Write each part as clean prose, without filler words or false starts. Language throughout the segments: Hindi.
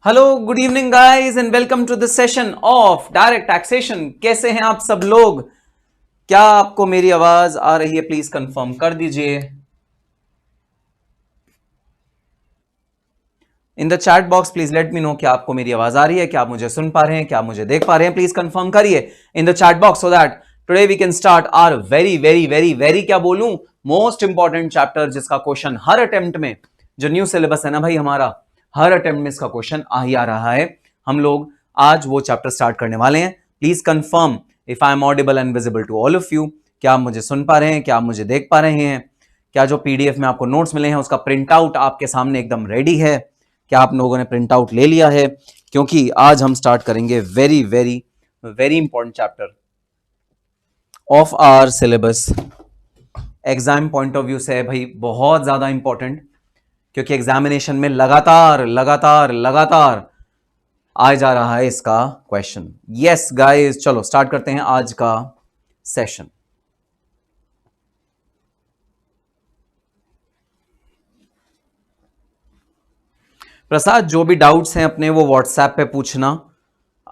Hello good evening guys and welcome to this session of direct taxation. कैसे हैं आप सब लोग? क्या आपको मेरी आवाज आ रही है? प्लीज कंफर्म कर दीजिए इन the chat box. Please let me know क्या आपको मेरी आवाज आ रही है, क्या आप मुझे सुन पा रहे हैं, क्या आप मुझे देख पा रहे हैं। प्लीज कंफर्म करिए in the chat box so that today we can start our very very very very क्या बोलूं, मोस्ट इंपॉर्टेंट चैप्टर, जिसका क्वेश्चन हर अटेम्प्ट में, जो न्यू सिलेबस है ना भाई हमारा, हर अटेम्प्ट में इसका क्वेश्चन आ ही आ रहा है। हम लोग आज वो चैप्टर स्टार्ट करने वाले हैं। Please confirm if I am audible and visible to all of you. क्या आप मुझे सुन पा रहे हैं, क्या आप मुझे देख पा रहे हैं? क्या जो पीडीएफ में आपको नोट्स मिले हैं उसका प्रिंट आउट आपके सामने एकदम रेडी है? क्या आप लोगों ने प्रिंट आउट ले लिया है? क्योंकि आज हम स्टार्ट करेंगे very very very important chapter of our syllabus. Exam point of view से भाई बहुत ज्यादा इंपॉर्टेंट, क्योंकि एग्जामिनेशन में लगातार लगातार लगातार आ जा रहा है इसका क्वेश्चन। यस गाइस, चलो स्टार्ट करते हैं आज का सेशन। प्रसाद, जो भी डाउट्स हैं अपने वो व्हाट्सएप पे पूछना।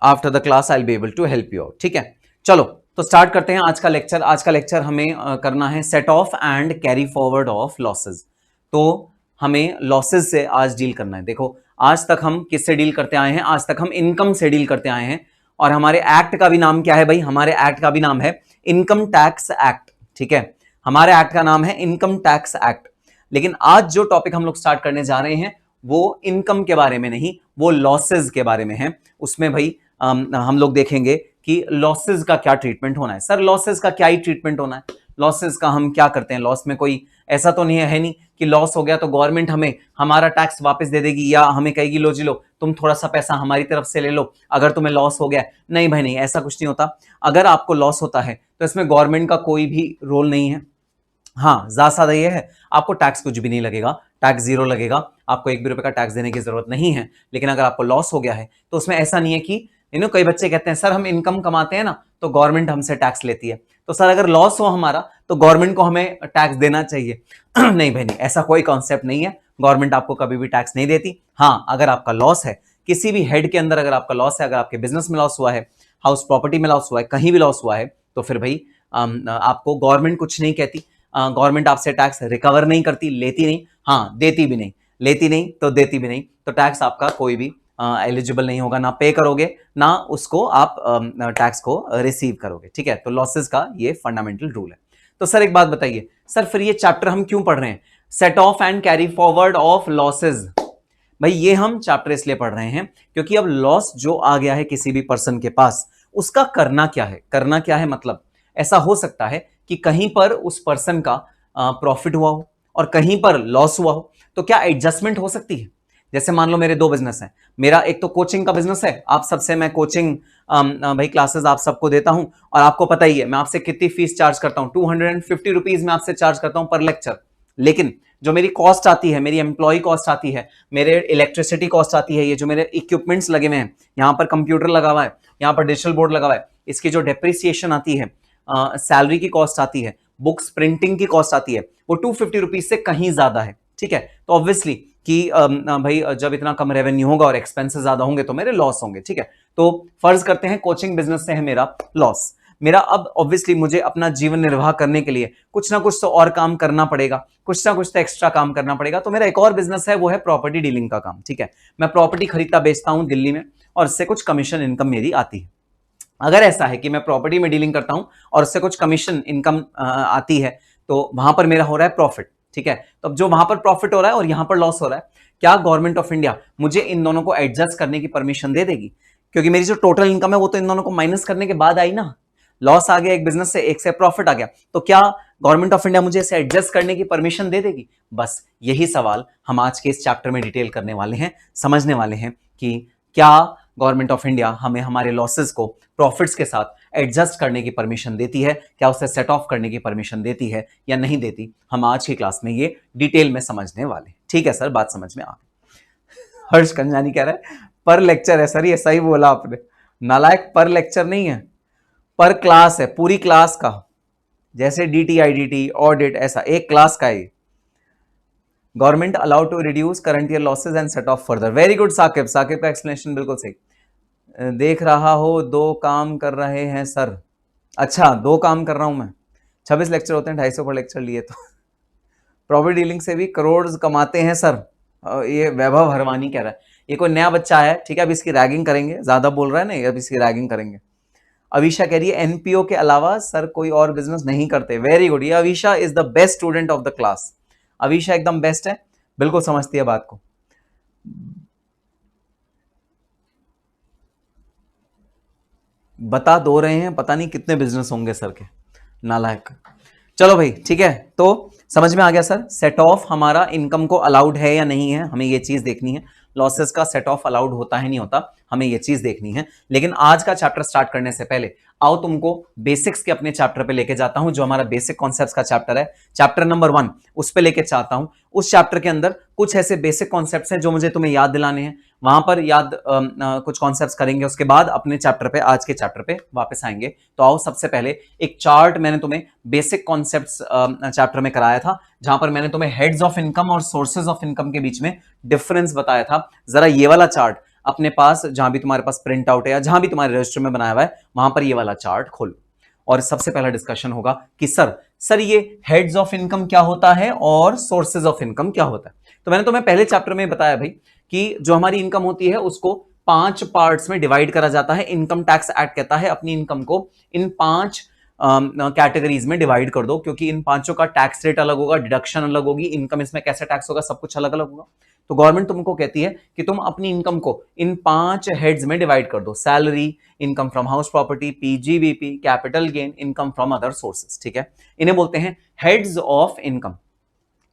After the class I will be able to help you out. ठीक है, चलो तो स्टार्ट करते हैं आज का लेक्चर। आज का लेक्चर हमें करना है set of and carry forward of losses. तो हमें लॉसेस से आज डील करना है। देखो, आज तक हम किससे डील करते आए हैं? आज तक हम इनकम से डील करते आए हैं। और हमारे एक्ट का भी नाम क्या है भाई? हमारे एक्ट का भी नाम है इनकम टैक्स एक्ट। ठीक है, हमारे एक्ट का नाम है इनकम टैक्स एक्ट। लेकिन आज जो टॉपिक हम लोग स्टार्ट करने जा रहे हैं वो इनकम के बारे में नहीं, वो लॉसेस के बारे में है। उसमें भाई हम लोग देखेंगे कि लॉसेस का क्या ट्रीटमेंट होना है। सर लॉसेस का क्या ही ट्रीटमेंट होना है? लॉसेस का हम क्या करते हैं? लॉस में कोई ऐसा तो नहीं है नहीं कि लॉस हो गया तो गवर्नमेंट हमें हमारा टैक्स वापस दे देगी या हमें कहेगी लो जी लो तुम थोड़ा सा पैसा हमारी तरफ से ले लो अगर तुम्हें लॉस हो गया। नहीं भाई नहीं, ऐसा कुछ नहीं होता। अगर आपको लॉस होता है तो इसमें गवर्नमेंट का कोई भी रोल नहीं है। हाँ, ज्यादा सादा ये है, आपको टैक्स कुछ भी नहीं लगेगा, टैक्स जीरो लगेगा, आपको एक भी रुपए का टैक्स देने की जरूरत नहीं है। लेकिन अगर आपको लॉस हो गया है तो उसमें ऐसा नहीं है कि कई बच्चे कहते हैं सर हम इनकम कमाते हैं ना तो गवर्नमेंट हमसे टैक्स लेती है, तो सर अगर लॉस हो हमारा तो गवर्नमेंट को हमें टैक्स देना चाहिए। नहीं भाई नहीं, ऐसा कोई कॉन्सेप्ट नहीं है। गवर्नमेंट आपको कभी भी टैक्स नहीं देती। हाँ, अगर आपका लॉस है किसी भी हेड के अंदर, अगर आपका लॉस है, अगर आपके बिजनेस में लॉस हुआ है, हाउस प्रॉपर्टी में लॉस हुआ है, कहीं भी लॉस हुआ है, तो फिर भाई आपको गवर्नमेंट कुछ नहीं कहती। गवर्नमेंट आपसे टैक्स रिकवर नहीं करती, लेती नहीं, हाँ देती भी नहीं। लेती नहीं तो देती भी नहीं, तो टैक्स आपका कोई भी एलिजिबल नहीं होगा, ना पे करोगे ना उसको आप टैक्स को रिसीव करोगे। ठीक है, तो लॉसेस का ये फंडामेंटल रूल है। तो सर एक बात बताइए, सर फिर ये चैप्टर हम क्यों पढ़ रहे हैं? Set of and carry forward of losses. भाई ये हम चैप्टर इसलिए पढ़ रहे हैं क्योंकि अब लॉस जो आ गया है किसी भी पर्सन के पास, उसका करना क्या है? करना क्या है मतलब ऐसा हो सकता है कि कहीं पर उस पर्सन का प्रॉफिट हुआ हो और कहीं पर लॉस हुआ हो, तो क्या एडजस्टमेंट हो सकती है? जैसे मान लो मेरे दो बिजनेस हैं। मेरा एक तो कोचिंग का बिजनेस है, आप सबसे मैं कोचिंग भाई क्लासेस आप सबको देता हूं, और आपको पता ही है मैं आपसे कितनी फीस चार्ज करता हूं, 250 रुपीज मैं आपसे चार्ज करता हूं पर लेक्चर। लेकिन जो मेरी कॉस्ट आती है, मेरी एम्प्लॉय कॉस्ट आती है, मेरे इलेक्ट्रिसिटी कॉस्ट आती है, ये जो मेरे इक्विपमेंट्स लगे हुए हैं, यहाँ पर कंप्यूटर लगा हुआ है, यहाँ पर डिजिटल बोर्ड लगा हुआ है, इसकी जो डेप्रिसिएशन आती है, सैलरी की कॉस्ट आती है, बुक्स प्रिंटिंग की कॉस्ट आती है, वो 250 रुपीज से कहीं ज्यादा है। ठीक है, तो ऑब्वियसली कि भाई जब इतना कम रेवेन्यू होगा और एक्सपेंसेस ज्यादा होंगे तो मेरे लॉस होंगे। ठीक है, तो फर्ज करते हैं कोचिंग बिजनेस से है मेरा लॉस। मेरा अब ऑब्वियसली मुझे अपना जीवन निर्वाह करने के लिए कुछ ना कुछ तो और काम करना पड़ेगा, कुछ ना कुछ तो एक्स्ट्रा काम करना पड़ेगा। तो मेरा एक और बिजनेस है, वो है प्रॉपर्टी डीलिंग का काम। ठीक है, मैं प्रॉपर्टी खरीदता बेचता हूं दिल्ली में और इससे कुछ कमीशन इनकम मेरी आती है। अगर ऐसा है कि मैं प्रॉपर्टी में डीलिंग करता हूं और उससे कुछ कमीशन इनकम आती है, तो वहां पर मेरा हो रहा है प्रॉफिट। ठीक है, तो अब जो वहां पर प्रॉफिट हो रहा है और यहां पर लॉस हो रहा है, क्या गवर्नमेंट ऑफ इंडिया मुझे इन दोनों को एडजस्ट करने की परमिशन दे देगी? क्योंकि मेरी जो टोटल इनकम है वो तो इन दोनों को माइनस करने के बाद आई ना। लॉस आ गया एक बिजनेस से, एक से प्रॉफिट आ गया, तो क्या गवर्नमेंट ऑफ इंडिया मुझे इसे एडजस्ट करने की परमिशन दे देगी? बस यही सवाल हम आज के इस चैप्टर में डिटेल करने वाले हैं, समझने वाले हैं कि क्या गवर्नमेंट ऑफ इंडिया हमें हमारे लॉसेस को प्रॉफिट्स के साथ एडजस्ट करने की परमिशन देती है, क्या उसे सेट ऑफ करने की परमिशन देती है या नहीं देती। हम आज की क्लास में ये डिटेल में समझने वाले। ठीक है सर, बात समझ में आ गई। हर्ष कंजानी कह रहा है पर लेक्चर है सर, ये सही बोला आपने, नालायक, पर लेक्चर नहीं है, पर क्लास है, पूरी क्लास का। जैसे डीटी आईडीटी ऑडिट, ऐसा एक क्लास का है। Government allowed to reduce current year losses and set off further. Very good Saqib, Saqib का एक्सप्लेनेशन बिल्कुल सही। देख रहा हो 2 काम कर रहे हैं सर। अच्छा 2 काम कर रहा हूं मैं। 26 लेक्चर होते हैं, 250 पर लेक्चर लिए तो प्रॉपर्टी डीलिंग से भी करोड़ कमाते हैं सर। ये वैभव हरवानी कह रहा है। ये कोई नया बच्चा है, ठीक है, अब इसकी रैगिंग करेंगे, ज्यादा बोल रहा है ना, अब इसकी रैगिंग करेंगे। अविशा कह रही है एनपीओ के अलावा सर कोई और बिजनेस नहीं करते। वेरी गुड, ये Avisha is the best student of the class. Avisha एकदम बेस्ट है, बिल्कुल समझती है बात को। बता दो रहे हैं, पता नहीं कितने बिजनेस होंगे सर के, नालायक। चलो भाई ठीक है, तो समझ में आ गया सर। सेट ऑफ हमारा इनकम को अलाउड है या नहीं है, हमें ये चीज देखनी है। लॉसेस का सेट ऑफ अलाउड होता है नहीं होता, हमें ये चीज देखनी है। लेकिन आज का चैप्टर स्टार्ट करने से पहले आओ तुमको बेसिक्स के अपने चैप्टर पे लेके जाता हूं, जो हमारा बेसिक कॉन्सेप्ट्स का चैप्टर है, चैप्टर नंबर 1, उस पे लेके चाहता हूं। उस चैप्टर के अंदर कुछ ऐसे बेसिक कॉन्सेप्ट्स हैं जो मुझे तुम्हें याद दिलाने हैं, वहां पर याद कुछ कॉन्सेप्ट्स करेंगे, उसके बाद अपने चैप्टर पे, आज के चैप्टर पे वापस आएंगे। तो आओ सबसे पहले एक चार्ट मैंने तुम्हें बेसिक कॉन्सेप्ट्स चैप्टर में कराया था, जहां पर मैंने तुम्हें हेड्स ऑफ इनकम और सोर्सेज ऑफ इनकम के बीच में डिफरेंस बताया था। जरा ये वाला चार्ट अपने पास, जहां भी तुम्हारे पास प्रिंट आउट है या जहां भी तुम्हारे रजिस्टर में बनाया हुआ है, वहां पर ये वाला चार्ट खोलो। और सबसे पहला डिस्कशन होगा कि सर ये हेड्स ऑफ इनकम क्या होता है और सोर्सेज ऑफ इनकम क्या होता है। तो मैंने तुम्हें पहले चैप्टर में बताया भाई कि जो हमारी इनकम होती है उसको 5 पार्ट्स में डिवाइड करा जाता है। इनकम टैक्स एक्ट कहता है अपनी इनकम को इन 5 कैटेगरीज में डिवाइड कर दो, क्योंकि इन पांचों का टैक्स रेट अलग होगा, डिडक्शन अलग होगी, इनकम इसमें कैसे टैक्स होगा, सब कुछ अलग अलग होगा। तो गवर्नमेंट तुमको कहती है कि तुम अपनी इनकम को इन 5 हेड्स में डिवाइड कर दो। Salary, income from house property, PGBP, capital gain, income from other sources. ठीक है, इन्हें बोलते हैं हेड्स ऑफ इनकम।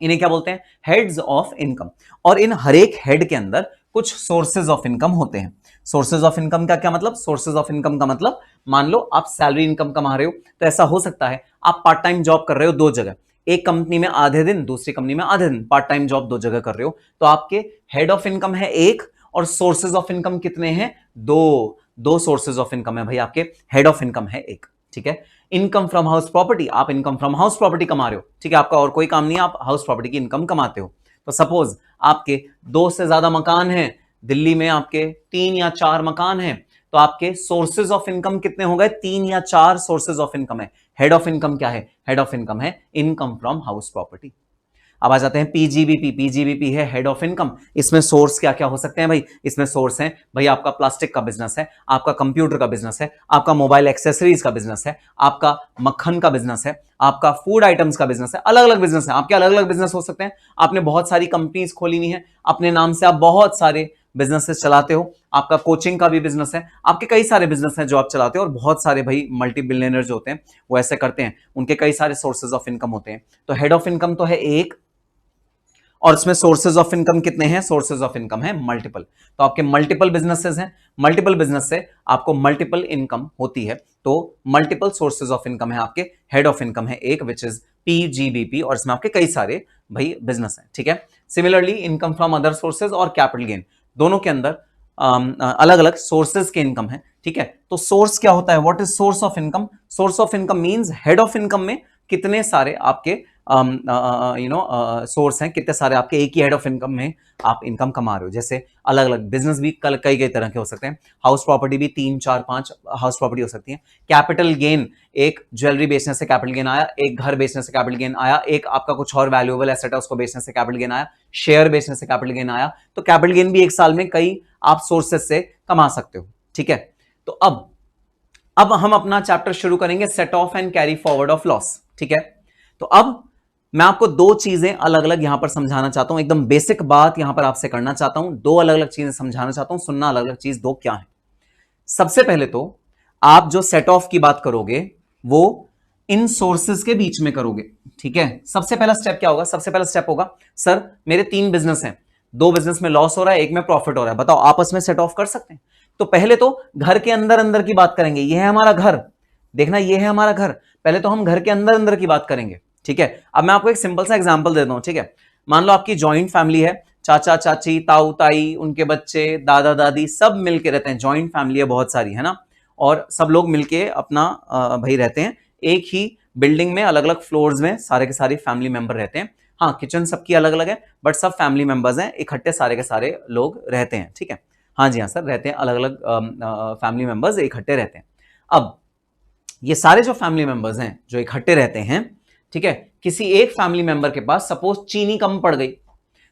इन्हें क्या बोलते हैं? Heads of income. और इन हर एक हेड के अंदर कुछ सोर्सेज ऑफ इनकम होते हैं। सोर्सेज ऑफ इनकम का क्या मतलब? सोर्सेज ऑफ इनकम का मतलब, मान लो आप सैलरी इनकम कमा रहे हो, तो ऐसा हो सकता है आप पार्ट टाइम जॉब कर रहे हो 2 जगह, एक कंपनी में आधे दिन, दूसरी कंपनी में आधे दिन, पार्ट टाइम जॉब 2 जगह कर रहे हो, तो आपके हेड ऑफ इनकम है 1 और सोर्सेज ऑफ इनकम कितने हैं? 2 सोर्सेज ऑफ इनकम है भाई आपके, हेड ऑफ इनकम है 1। ठीक है, इनकम फ्रॉम हाउस प्रॉपर्टी, आप इनकम फ्रॉम हाउस प्रॉपर्टी कमा रहे हो, ठीक है, आपका और कोई काम नहीं है, आप हाउस प्रॉपर्टी की इनकम कमाते हो। तो सपोज आपके 2 से ज्यादा मकान हैं, दिल्ली में आपके 3 या 4 मकान हैं, तो आपके सोर्सेज ऑफ इनकम कितने हो गए? 3 या 4 सोर्सेज ऑफ इनकम है। हेड ऑफ इनकम क्या है? हेड ऑफ इनकम है इनकम फ्रॉम हाउस प्रॉपर्टी। अब आ जाते हैं पीजीबीपी। पीजीबीपी है हेड ऑफ इनकम। इसमें सोर्स क्या क्या हो सकते हैं भाई? इसमें सोर्स है भाई आपका प्लास्टिक का बिजनेस है, आपका कंप्यूटर का बिजनेस है, आपका मोबाइल एक्सेसरीज का बिजनेस है, आपका मक्खन का बिजनेस है, आपका फूड आइटम्स का बिजनेस है। अलग अलग बिजनेस है आपके, अलग अलग बिजनेस हो सकते हैं। आपने बहुत सारी कंपनीज खोली हुई है अपने नाम से, आप बहुत सारे बिजनेसेस चलाते हो, आपका कोचिंग का भी बिजनेस है, आपके कई सारे बिजनेस हैं जो आप चलाते हो। और बहुत सारे भाई मल्टी बिलियनर जो होते हैं वो ऐसे करते हैं, उनके कई सारे सोर्सेज ऑफ इनकम होते हैं। तो हेड ऑफ इनकम तो है 1, और इसमें सोर्सेज ऑफ इनकम कितने हैं? सोर्सेज ऑफ इनकम है मल्टीपल। तो आपके मल्टीपल बिजनेसेस हैं, मल्टीपल बिजनेस से आपको मल्टीपल इनकम होती है, तो मल्टीपल सोर्सेज ऑफ इनकम है आपके। हेड ऑफ इनकम है 1 विच इज पीजीबीपी, और इसमें आपके कई सारे भाई बिजनेस हैं। ठीक है, similarly income from other sources और कैपिटल गेन, दोनों के अंदर अलग अलग सोर्सेज के इनकम है। ठीक है, तो सोर्स क्या होता है? What is source of income? Source of income means head of income में कितने सारे आपके सोर्स हैं, कितने सारे आपके एक ही हेड ऑफ इनकम में आप इनकम कमा रहे हो। जैसे अलग अलग बिजनेस भी कई कई तरह के हो सकते हैं। हाउस प्रॉपर्टी भी 3 4 5 हाउस प्रॉपर्टी हो सकती है। कैपिटल गेन, एक ज्वेलरी बेचने से कैपिटल गेन आया, एक घर बेचने से कैपिटल गेन आया, एक आपका कुछ और वैल्यूएबल एसेट है उसको बेचने से कैपिटल गेन आया, शेयर बेचने से कैपिटल गेन आया। तो कैपिटल गेन भी एक साल में कई आप सोर्सेज से कमा सकते हो। ठीक है, तो अब हम अपना चैप्टर शुरू करेंगे, set of and carry forward of loss. ठीक है, तो अब मैं आपको 2 चीजें अलग अलग यहां पर समझाना चाहता हूं, एकदम बेसिक बात यहां पर आपसे करना चाहता हूं, 2 अलग अलग चीजें समझाना चाहता हूं, सुनना अलग अलग चीज 2 क्या है। सबसे पहले तो आप जो सेट ऑफ की बात करोगे वो इन सोर्सेज के बीच में करोगे। ठीक है, सबसे पहला स्टेप क्या होगा? सबसे पहला स्टेप होगा, सर मेरे 3 बिजनेस हैं, 2 बिजनेस में लॉस हो रहा है, एक में प्रॉफिट हो रहा है, बताओ आपस में सेट ऑफ कर सकते हैं? तो पहले तो घर के अंदर अंदर की बात करेंगे। ये है हमारा घर, देखना ये है हमारा घर, पहले तो हम घर के अंदर अंदर की बात करेंगे। ठीक है, अब मैं आपको एक सिंपल सा एग्जांपल देता हूं। ठीक है, मान लो आपकी जॉइंट फैमिली है, चाचा चाची, ताऊ ताई, उनके बच्चे, दादा दादी, सब मिलके रहते हैं। जॉइंट फैमिली है बहुत सारी, है ना, और सब लोग मिलके अपना भाई रहते हैं एक ही बिल्डिंग में, अलग अलग फ्लोर्स में सारे के सारे फैमिली मेंबर रहते हैं। हाँ, किचन सबकी अलग अलग है, बट सब फैमिली मेंबर्स हैं, इकट्ठे सारे के सारे लोग रहते हैं, ठीक है। हाँ जी हाँ सर, रहते हैं अलग अलग फैमिली मेंबर्स इकट्ठे रहते हैं। अब ये सारे जो फैमिली मेंबर्स हैं जो इकट्ठे रहते हैं, ठीक है, किसी एक फैमिली मेंबर के पास सपोज चीनी कम पड़ गई,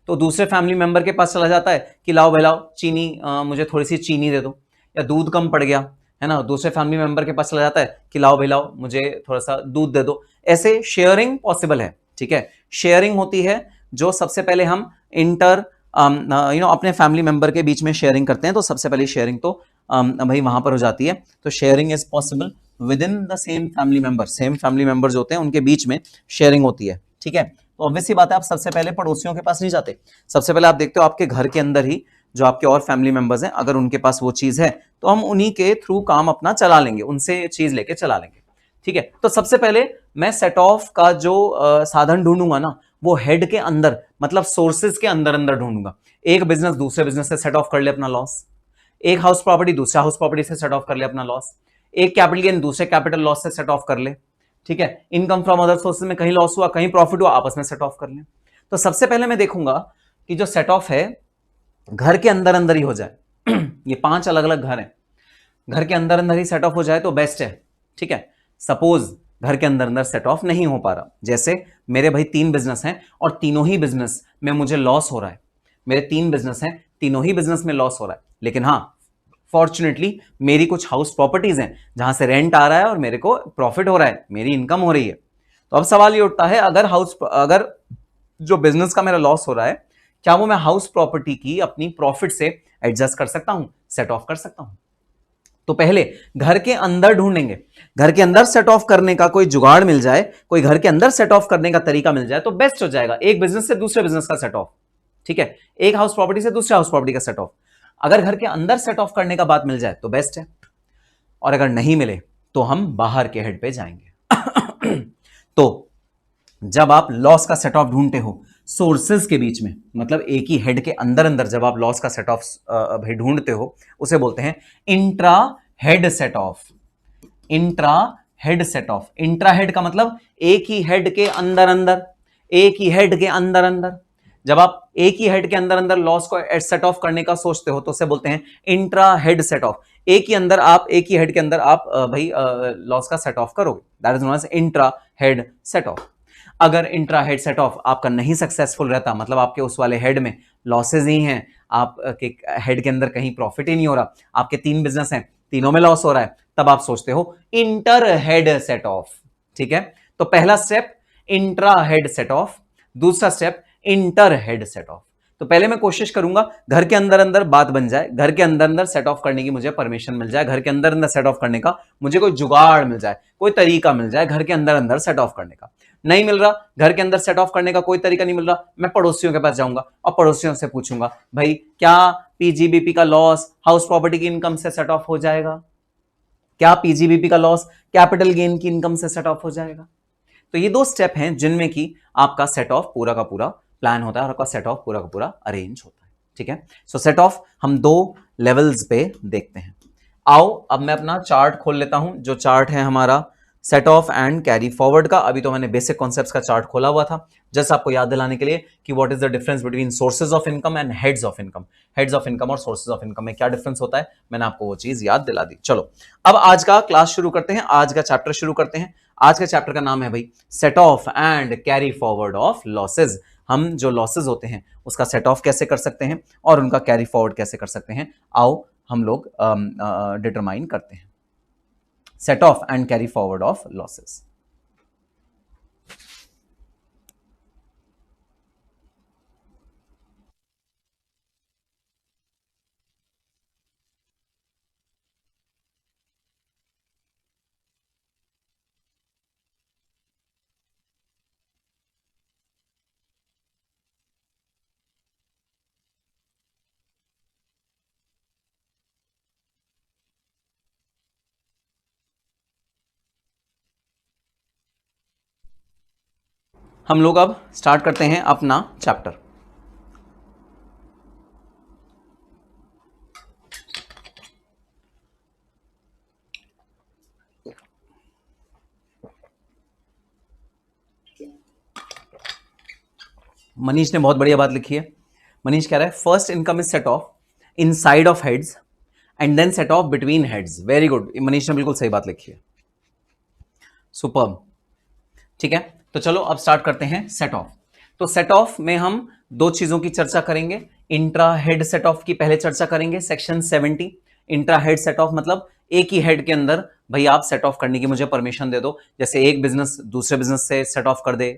तो दूसरे फैमिली मेंबर के पास चला जाता है कि लाओ भाई लाओ चीनी, मुझे थोड़ी सी चीनी दे दो। या दूध कम पड़ गया है ना, दूसरे फैमिली मेंबर के पास चला जाता है कि लाओ भाई लाओ मुझे थोड़ा सा दूध दे दो। ऐसे शेयरिंग पॉसिबल है, ठीक है। शेयरिंग होती है जो सबसे पहले हम इंटर अपने फैमिली मेंबर के बीच में शेयरिंग करते हैं, तो सबसे पहले शेयरिंग तो भाई वहां पर हो जाती है। तो sharing is possible with in the same family member, same family member जो होते हैं उनके बीच में शेयरिंग होती है, ठीक है। तो ऑब्वियस सी बात है, आप सबसे पहले पड़ोसियों के पास नहीं जाते, सबसे पहले आप देखते हो आपके घर के अंदर ही जो आपके और फैमिली मेंबर्स हैं, अगर उनके पास वो चीज है तो हम उन्हीं के थ्रू काम अपना चला लेंगे, उनसे चीज लेके चला लेंगे, ठीक है। तो सबसे पहले मैं सेट ऑफ का जो साधन ढूंढूंगा ना, वो हेड के अंदर, मतलब सोर्सेज के अंदर अंदर ढूंढूंगा। एक बिजनेस दूसरे बिजनेस से सेट ऑफ कर ले अपना लॉस, एक हाउस प्रॉपर्टी दूसरा हाउस प्रॉपर्टी से सेट ऑफ कर ले अपना लॉस, एक कैपिटल गेन दूसरे कैपिटल लॉस से सेट ऑफ कर ले, ठीक है। इनकम फ्रॉम अदर सोर्सेज में कहीं लॉस हुआ कहीं प्रॉफिट हुआ, आपस में सेट ऑफ कर ले। तो सबसे पहले मैं देखूंगा कि जो सेट ऑफ है घर के अंदर अंदर ही हो जाए। ये 5 अलग अलग घर हैं, घर के अंदर अंदर ही सेट ऑफ हो जाए तो बेस्ट है, ठीक है। सपोज घर के अंदर अंदर सेट ऑफ नहीं हो पा रहा, जैसे मेरे भाई 3 बिजनेस हैं और तीनों ही बिजनेस में मुझे लॉस हो रहा है, मेरे 3 बिजनेस हैं, तीनों ही बिजनेस में लॉस हो रहा है, लेकिन हाँ फॉर्चुनेटली मेरी कुछ हाउस प्रॉपर्टीज हैं जहां से रेंट आ रहा है और मेरे को प्रॉफिट हो रहा है, मेरी इनकम हो रही है। तो अब सवाल ये उठता है, अगर जो बिजनेस का मेरा लॉस हो रहा है, क्या वो मैं हाउस प्रॉपर्टी की अपनी प्रॉफिट से एडजस्ट कर सकता हूं, सेट ऑफ कर सकता हूं? तो पहले घर के अंदर ढूंढेंगे, घर के अंदर सेट ऑफ करने का कोई जुगाड़ मिल जाए, कोई घर के अंदर सेट ऑफ करने का तरीका मिल जाए तो बेस्ट हो जाएगा। एक बिजनेस से दूसरे बिजनेस का सेट ऑफ, ठीक है, एक हाउस प्रॉपर्टी से दूसरे हाउस प्रॉपर्टी का सेट ऑफ। अगर घर के अंदर सेट ऑफ करने का बात मिल जाए तो बेस्ट है, और अगर नहीं मिले तो हम बाहर के हेड पे जाएंगे। तो जब आप लॉस का सेट ऑफ ढूंढते हो सोर्सेज के बीच में, मतलब एक ही हेड के अंदर अंदर जब आप लॉस का सेट ऑफ भाई ढूंढते हो, उसे बोलते हैं intra head set of. Intra head set of, intra head का मतलब एक ही हेड के अंदर अंदर, एक ही हेड के अंदर अंदर। जब आप एक ही हेड के अंदर अंदर लॉस को सेट ऑफ करने का सोचते हो तो उसे बोलते हैं इंट्रा हेड सेट ऑफ। एक ही अंदर आप, एक ही हेड के अंदर आप भाई लॉस का सेट ऑफ करोगे, that is known as intra head set off. अगर इंट्रा हेड सेट ऑफ आपका नहीं सक्सेसफुल रहता, मतलब आपके उस वाले हेड में लॉसेज ही हैं, आपके हेड के अंदर कहीं प्रॉफिट ही नहीं हो रहा, आपके 3 बिजनेस हैं तीनों में लॉस हो रहा है, तब आप सोचते हो इंटर हेड सेट ऑफ, ठीक है। तो पहला step intra head set off, दूसरा step inter head set off. तो पहले मैं कोशिश करूंगा घर के अंदर अंदर बात बन जाए, घर के अंदर अंदर सेट ऑफ करने की मुझे परमिशन मिल जाए, घर के अंदर अंदर सेट ऑफ करने का मुझे कोई जुगाड़ मिल जाए, कोई तरीका मिल जाए घर के अंदर अंदर सेट ऑफ करने का। नहीं मिल रहा, घर के अंदर सेट ऑफ करने का कोई तरीका नहीं मिल रहा, मैं पड़ोसियों के पास जाऊंगा और पड़ोसियों से पूछूंगा भाई क्या पीजीबीपी का लॉस हाउस प्रॉपर्टी की इनकम से सेट ऑफ हो जाएगा, क्या पीजीबीपी का लॉस कैपिटल गेन की इनकम से सेट ऑफ हो जाएगा। तो ये 2 स्टेप हैं जिनमें कि आपका सेट ऑफ पूरा का पूरा प्लान होता है और आपका सेट ऑफ पूरा का पूरा अरेंज होता है, ठीक है। सो सेट ऑफ हम 2 लेवल्स पे देखते हैं। आओ अब मैं अपना चार्ट खोल लेता हूं, जो चार्ट है हमारा set of and carry forward का। अभी तो मैंने बेसिक कॉन्सेप्ट्स का चार्ट खोला हुआ था, जस्ट आपको याद दिलाने के लिए कि what is the difference between sources of income and heads of income. Heads of income और सोर्सेज ऑफ इनकम में क्या डिफरेंस होता है, मैंने आपको वो चीज याद दिला दी। चलो अब आज का क्लास शुरू करते हैं, आज का चैप्टर शुरू करते हैं। आज के चैप्टर का नाम है भाई set of and carry forward of losses. हम जो लॉसेज होते हैं उसका सेट ऑफ कैसे कर सकते हैं और उनका कैरी फॉरवर्ड कैसे कर सकते हैं, आओ हम लोग डिटरमाइन करते हैं। Set of and carry forward of losses. हम लोग अब स्टार्ट करते हैं अपना चैप्टर। मनीष ने बहुत बढ़िया बात लिखी है। मनीष कह रहा है first income is set off inside of heads and then set off between heads. Very good, Manish ने बिल्कुल सही बात लिखी है, सुपर्ब। ठीक है, तो चलो अब स्टार्ट करते हैं सेट ऑफ। तो सेट ऑफ में हम दो चीजों की चर्चा करेंगे। इंट्रा हेड सेट ऑफ की पहले चर्चा करेंगे, section 70। Intra head set of मतलब एक ही हेड के अंदर भाई आप सेट ऑफ करने की मुझे परमिशन दे दो। जैसे एक बिजनेस दूसरे बिजनेस से सेट ऑफ कर दे,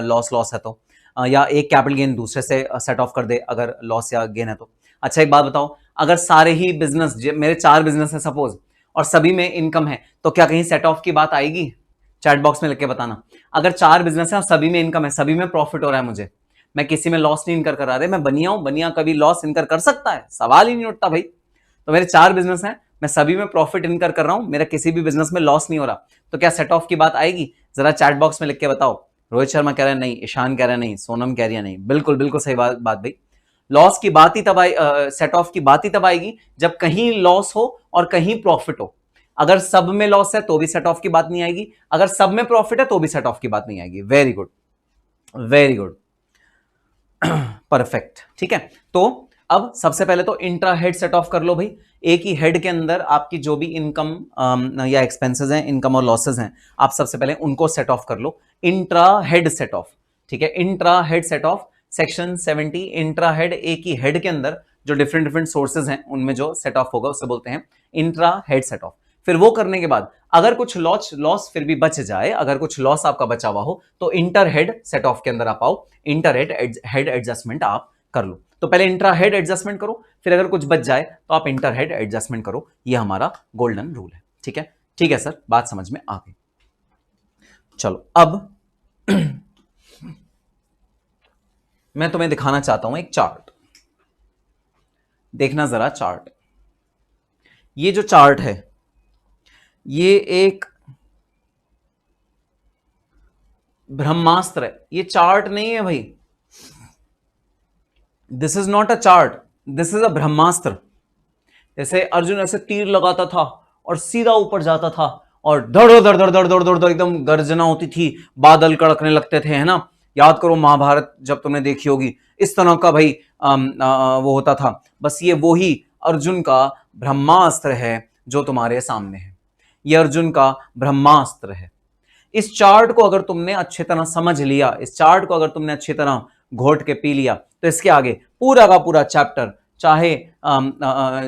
लॉस लॉस है तो, या एक कैपिटल गेन दूसरे से सेट ऑफ कर दे अगर लॉस या गेन है तो। अच्छा एक बात बताओ, अगर सारे ही बिजनेस, मेरे 4 बिजनेस है सपोज, और सभी में इनकम है, तो क्या कहीं सेट ऑफ की बात आएगी? चैट बॉक्स में लिख के बताना। अगर 4 बिजनेस है और सभी में इनकम है, सभी में प्रॉफिट हो रहा है, मुझे, मैं किसी में लॉस नहीं इनकर करा रहे, मैं बनिया हूं, बनिया कभी लॉस इनकर कर सकता है? सवाल ही नहीं उठता भाई। तो मेरे 4 बिजनेस हैं, मैं सभी में प्रॉफिट इनकर कर रहा हूं, मेरा किसी भी बिजनेस में लॉस नहीं हो रहा, तो क्या सेट ऑफ की बात आएगी? जरा चैट बॉक्स में लिख के बताओ। रोहित शर्मा कह रहा है नहीं, ईशान कह रहा है नहीं, सोनम कह रही है नहीं। बिल्कुल बिल्कुल सही बात भाई। लॉस की बात ही तब सेट ऑफ की बात ही तब आएगी जब कहीं लॉस हो और कहीं प्रॉफिट हो। अगर सब में लॉस है तो भी सेट ऑफ की बात नहीं आएगी, अगर सब में प्रॉफिट है तो भी सेट ऑफ की बात नहीं आएगी। Very good, very good, perfect. ठीक है, तो अब सबसे पहले तो इंट्रा हेड सेट ऑफ कर लो भाई। एक ही हेड के अंदर आपकी जो भी इनकम या एक्सपेंसेस हैं, इनकम और लॉसेस हैं, आप सबसे पहले उनको सेट ऑफ कर लो। इंट्रा हेड सेट ऑफ, ठीक है, intra head set of section 70। Intra head, एक ही हेड के अंदर जो डिफरेंट डिफरेंट सोर्सेज हैं उनमें जो सेट ऑफ होगा उसे बोलते हैं इंट्रा हेड सेट ऑफ। फिर वो करने के बाद अगर कुछ लॉस फिर भी बच जाए, अगर कुछ लॉस आपका बचा हुआ हो, तो इंटर हेड सेट ऑफ के अंदर आप आओ, इंटर हेड एडजस्टमेंट आप कर लो। तो पहले इंट्रा हेड एडजस्टमेंट करो, फिर अगर कुछ बच जाए तो आप इंटर हेड एडजस्टमेंट करो। ये हमारा गोल्डन रूल है। ठीक है, ठीक है सर, बात समझ में आ गई। चलो अब मैं तुम्हें दिखाना चाहता हूं एक चार्ट, देखना जरा चार्ट। ये जो चार्ट है ये एक ब्रह्मास्त्र है, ये चार्ट नहीं है भाई। This is not a chart, this is a Brahmastra. जैसे अर्जुन ऐसे तीर लगाता था और सीधा ऊपर जाता था और धड़ धड़ धड़ धड़ धड़ धड़ एकदम गर्जना होती थी, बादल कड़कने लगते थे, है ना। याद करो महाभारत जब तुमने देखी होगी, इस तरह का भाई वो होता था। बस ये वो ही अर्जुन का ब्रह्मास्त्र है जो तुम्हारे सामने है, ये अर्जुन का ब्रह्मास्त्र है। इस चार्ट को अगर तुमने अच्छी तरह समझ लिया, इस चार्ट को अगर तुमने अच्छी तरह घोट के पी लिया, तो इसके आगे पूरा का पूरा चैप्टर, चाहे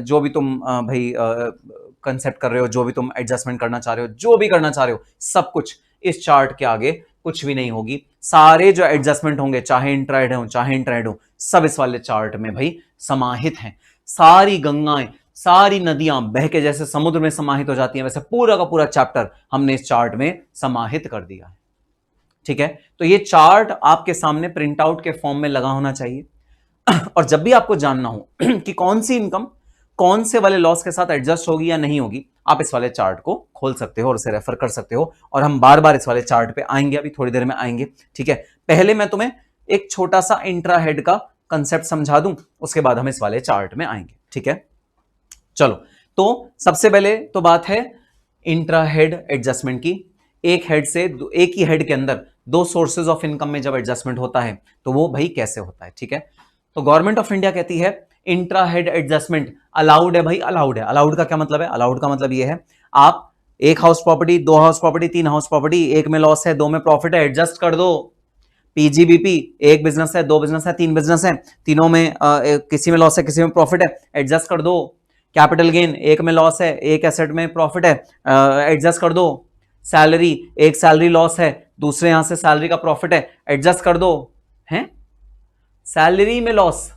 जो भी तुम भाई कंसेप्ट कर रहे हो, जो भी तुम एडजस्टमेंट करना चाह रहे हो, जो भी करना चाह रहे हो, सब कुछ इस चार्ट के आगे कुछ भी नहीं होगी। सारे जो एडजस्टमेंट होंगे, चाहे इंट्राइड हो चाहे इंट्राइड हो, सब इस वाले चार्ट में भाई समाहित हैं। सारी गंगाएं, सारी नदियां बह के जैसे समुद्र में समाहित हो जाती हैं, वैसे पूरा का पूरा चैप्टर हमने इस चार्ट में समाहित कर दिया है। ठीक है, तो ये चार्ट आपके सामने प्रिंट आउट के फॉर्म में लगा होना चाहिए। और जब भी आपको जानना हो कि कौन सी इनकम कौन से वाले लॉस के साथ एडजस्ट होगी या नहीं होगी, आप इस वाले चार्ट को खोल सकते हो और उसे रेफर कर सकते हो। और हम बार बार इस वाले चार्ट पे आएंगे, अभी थोड़ी देर में आएंगे। ठीक है, पहले मैं तुम्हें एक छोटा सा इंट्रा हेड का कंसेप्ट समझा दूं, उसके बाद हम इस वाले चार्ट में आएंगे। ठीक है, चलो, तो सबसे पहले तो बात है इंट्रा हेड एडजस्टमेंट की। एक हेड से, एक ही हेड के अंदर दो सोर्सेज ऑफ इनकम में जब एडजस्टमेंट होता है तो वो भाई कैसे होता है। ठीक है, तो गवर्नमेंट ऑफ इंडिया कहती है इंट्रा हेड एडजस्टमेंट अलाउड है भाई, अलाउड है। अलाउड का क्या मतलब है? अलाउड का मतलब ये है, आप एक house property, 2 house property, 3 house property, एक में लॉस है 2 में प्रॉफिट है, एडजस्ट कर दो। पीजीबीपी, एक बिजनेस है, 2 बिजनेस है, 3 बिजनेस है, तीनों में किसी में लॉस है किसी में प्रॉफिट है, एडजस्ट कर दो। कैपिटल गेन, एक में लॉस है एक एसेट में प्रॉफिट है, एडजस्ट कर दो। सैलरी, एक सैलरी लॉस है दूसरे यहां से सैलरी का प्रॉफिट है, एडजस्ट कर दो। हैं, सैलरी में लॉस,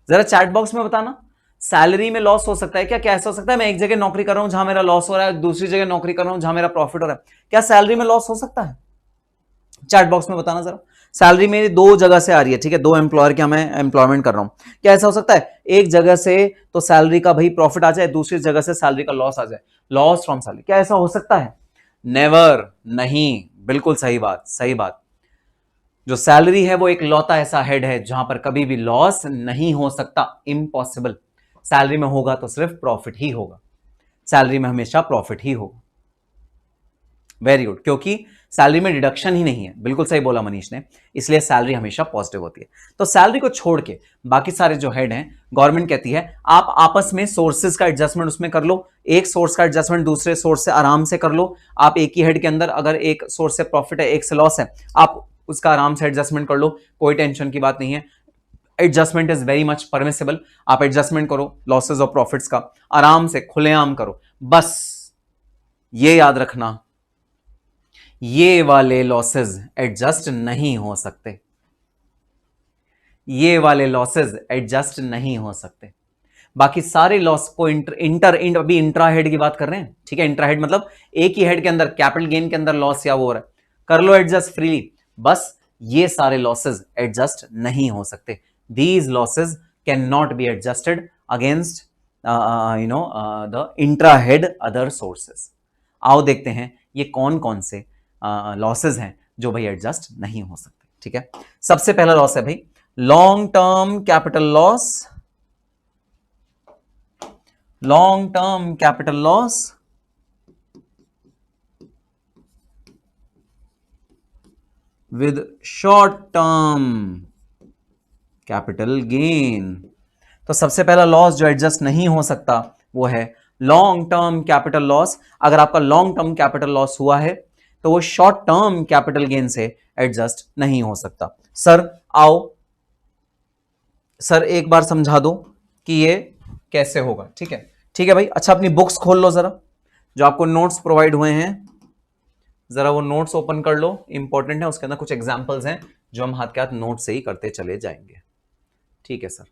जरा चैट बॉक्स में बताना, सैलरी में लॉस हो सकता है क्या? क्या ऐसा हो सकता है मैं एक जगह नौकरी कर रहा हूं जहां मेरा लॉस हो रहा है, दूसरी जगह नौकरी कर रहा हूं जहां मेरा प्रॉफिट हो रहा है, क्या सैलरी में लॉस हो सकता है? चैट बॉक्स में बताना जरा। सैलरी मेरी 2 जगह से आ रही है, ठीक है, 2 एम्प्लॉयर क्या मैं एम्प्लॉयमेंट कर रहा हूं, क्या ऐसा हो सकता है एक जगह से तो सैलरी का भाई प्रॉफिट आ जाए, दूसरी जगह से सैलरी का लॉस आ जाए, लॉस फ्रॉम सैलरी, क्या ऐसा हो सकता है? नेवर, नहीं, बिल्कुल सही बात, सही बात। जो सैलरी है वो एक लौता ऐसा हेड है जहां पर कभी भी लॉस नहीं हो सकता, इम्पॉसिबल। सैलरी में होगा तो सिर्फ प्रॉफिट ही होगा, सैलरी में हमेशा प्रॉफिट ही होगा। वेरी गुड, क्योंकि सैलरी में डिडक्शन ही नहीं है, बिल्कुल सही बोला मनीष ने, इसलिए सैलरी हमेशा पॉजिटिव होती है। तो सैलरी को छोड़ के बाकी सारे जो हेड हैं, गवर्नमेंट कहती है आप आपस में सोर्सेज का एडजस्टमेंट उसमें कर लो, एक सोर्स का एडजस्टमेंट दूसरे सोर्स से आराम से कर लो। आप एक ही हेड के अंदर अगर एक सोर्स से प्रॉफिट है, एक से लॉस है, आप उसका आराम से एडजस्टमेंट कर लो, कोई टेंशन की बात नहीं है। Adjustment is very much permissible, आप एडजस्टमेंट करो लॉसेज और प्रॉफिट्स का, आराम से खुलेआम करो। बस ये याद रखना, ये वाले लॉसेज एडजस्ट नहीं हो सकते, ये वाले लॉसेज एडजस्ट नहीं हो सकते। बाकी सारे लॉस को अभी इंट्रा हेड की बात कर रहे हैं, ठीक है। इंट्रा हेड मतलब एक ही हेड के अंदर कैपिटल गेन के अंदर लॉस या वो हो रहा है, कर लो एडजस्ट फ्रीली। बस ये सारे लॉसेज एडजस्ट नहीं हो सकते, these losses can not B adjusted against the intra head other sources. आओ देखते हैं ये कौन कौन से लॉसेज हैं जो भाई एडजस्ट नहीं हो सकते, ठीक है। सबसे पहला लॉस है भाई long term capital loss, long term capital loss with short term capital gain. तो सबसे पहला लॉस जो एडजस्ट नहीं हो सकता वो है लॉन्ग टर्म कैपिटल लॉस। अगर आपका लॉन्ग टर्म कैपिटल लॉस हुआ है तो वो शॉर्ट टर्म कैपिटल गेन से एडजस्ट नहीं हो सकता। सर आओ, सर एक बार समझा दो कि ये कैसे होगा, ठीक है। ठीक है भाई, अच्छा अपनी बुक्स खोल लो जरा, जो आपको नोट्स प्रोवाइड हुए हैं जरा वो नोट्स ओपन कर लो, इंपॉर्टेंट है, उसके अंदर कुछ एग्जांपल्स हैं जो हम हाथ के हाथ नोट से ही करते चले जाएंगे, ठीक है सर।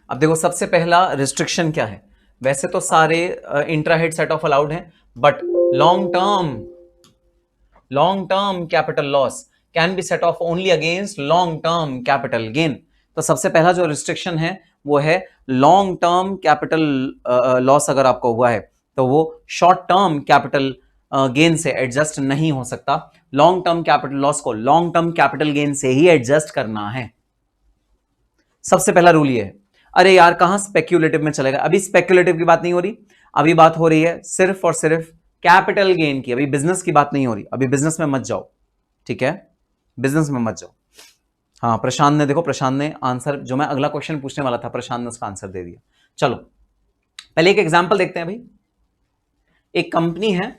अब देखो सबसे पहला रिस्ट्रिक्शन क्या है, वैसे तो सारे intra head set off allowed हैं, but long term capital loss can be set off only against long term capital gain. तो सबसे पहला जो रिस्ट्रिक्शन है वो है लॉन्ग टर्म कैपिटल लॉस अगर आपको हुआ है तो वो शॉर्ट टर्म कैपिटल गेन से एडजस्ट नहीं हो सकता। लॉन्ग टर्म कैपिटल लॉस को लॉन्ग टर्म कैपिटल गेन से ही एडजस्ट करना है, सबसे पहला रूल ये है। अरे यार कहां स्पेक्यूलेटिव में चलेगा, अभी स्पेक्यूलेटिव की बात नहीं हो रही, अभी बात हो रही है सिर्फ और सिर्फ कैपिटल गेन की, अभी बिजनेस की बात नहीं हो रही, अभी बिजनेस में मत जाओ, ठीक है, बिजनेस में मत जाओ। हाँ प्रशांत ने, देखो प्रशांत ने आंसर, जो मैं अगला क्वेश्चन पूछने वाला था प्रशांत ने उसका आंसर दे दिया। चलो पहले एक एग्जांपल देखते हैं भाई। एक कंपनी है,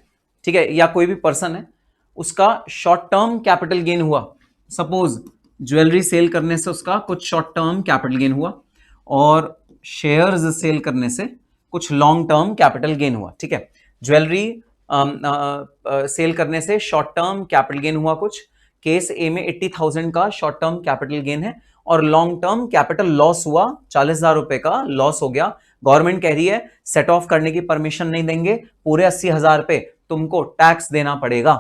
ठीक है, या कोई भी पर्सन है, उसका शॉर्ट टर्म कैपिटल गेन हुआ, सपोज ज्वेलरी सेल करने से उसका कुछ शॉर्ट टर्म कैपिटल गेन हुआ और शेयर्स सेल करने से कुछ लॉन्ग टर्म कैपिटल गेन हुआ, ठीक है। ज्वेलरी सेल करने से शॉर्ट टर्म कैपिटल गेन हुआ कुछ, केस ए में 80,000 का शॉर्ट टर्म कैपिटल गेन है और लॉन्ग टर्म कैपिटल लॉस हुआ, 40,000 रुपए का लॉस हो गया। गवर्नमेंट कह रही है सेट ऑफ करने की परमिशन नहीं देंगे, पूरे 80,000 पे तुमको टैक्स देना पड़ेगा,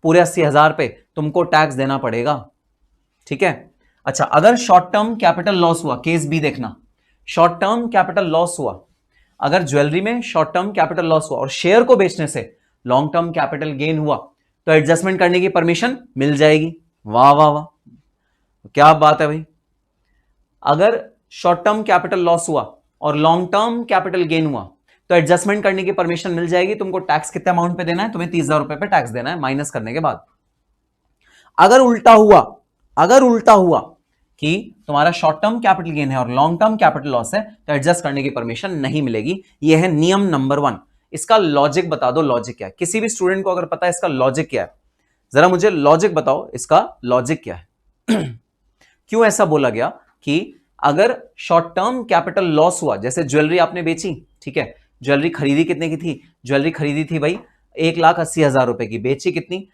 पूरे 80,000 पे तुमको टैक्स देना पड़ेगा, ठीक है। अच्छा अगर शॉर्ट टर्म कैपिटल लॉस हुआ, केस बी देखना, शॉर्ट टर्म कैपिटल लॉस हुआ, अगर ज्वेलरी में शॉर्ट टर्म कैपिटल लॉस हुआ और शेयर को बेचने से लॉन्ग टर्म कैपिटल गेन हुआ तो एडजस्टमेंट करने की परमिशन मिल जाएगी। वाह वाह वाह, क्या बात है भाई। अगर शॉर्ट टर्म कैपिटल लॉस हुआ और लॉन्ग टर्म कैपिटल गेन हुआ तो एडजस्टमेंट करने की परमिशन मिल जाएगी। तुमको टैक्स कितने अमाउंट पे देना है, तुम्हें 30,000 रुपए पे टैक्स देना है माइनस करने के बाद। अगर उल्टा हुआ कि तुम्हारा शॉर्ट टर्म कैपिटल गेन है और लॉन्ग टर्म कैपिटल लॉस है तो एडजस्ट करने की परमिशन नहीं मिलेगी। यह है नियम नंबर 1। इसका लॉजिक बता दो, लॉजिक क्या है, किसी भी स्टूडेंट को अगर पता है इसका लॉजिक क्या है, जरा मुझे लॉजिक बताओ, इसका लॉजिक क्या है। क्यों ऐसा बोला गया कि अगर शॉर्ट टर्म कैपिटल लॉस हुआ, जैसे ज्वेलरी आपने बेची, ठीक है, ज्वेलरी खरीदी कितने की थी, ज्वेलरी खरीदी थी भाई 1,80,000 रुपए की, बेची कितनी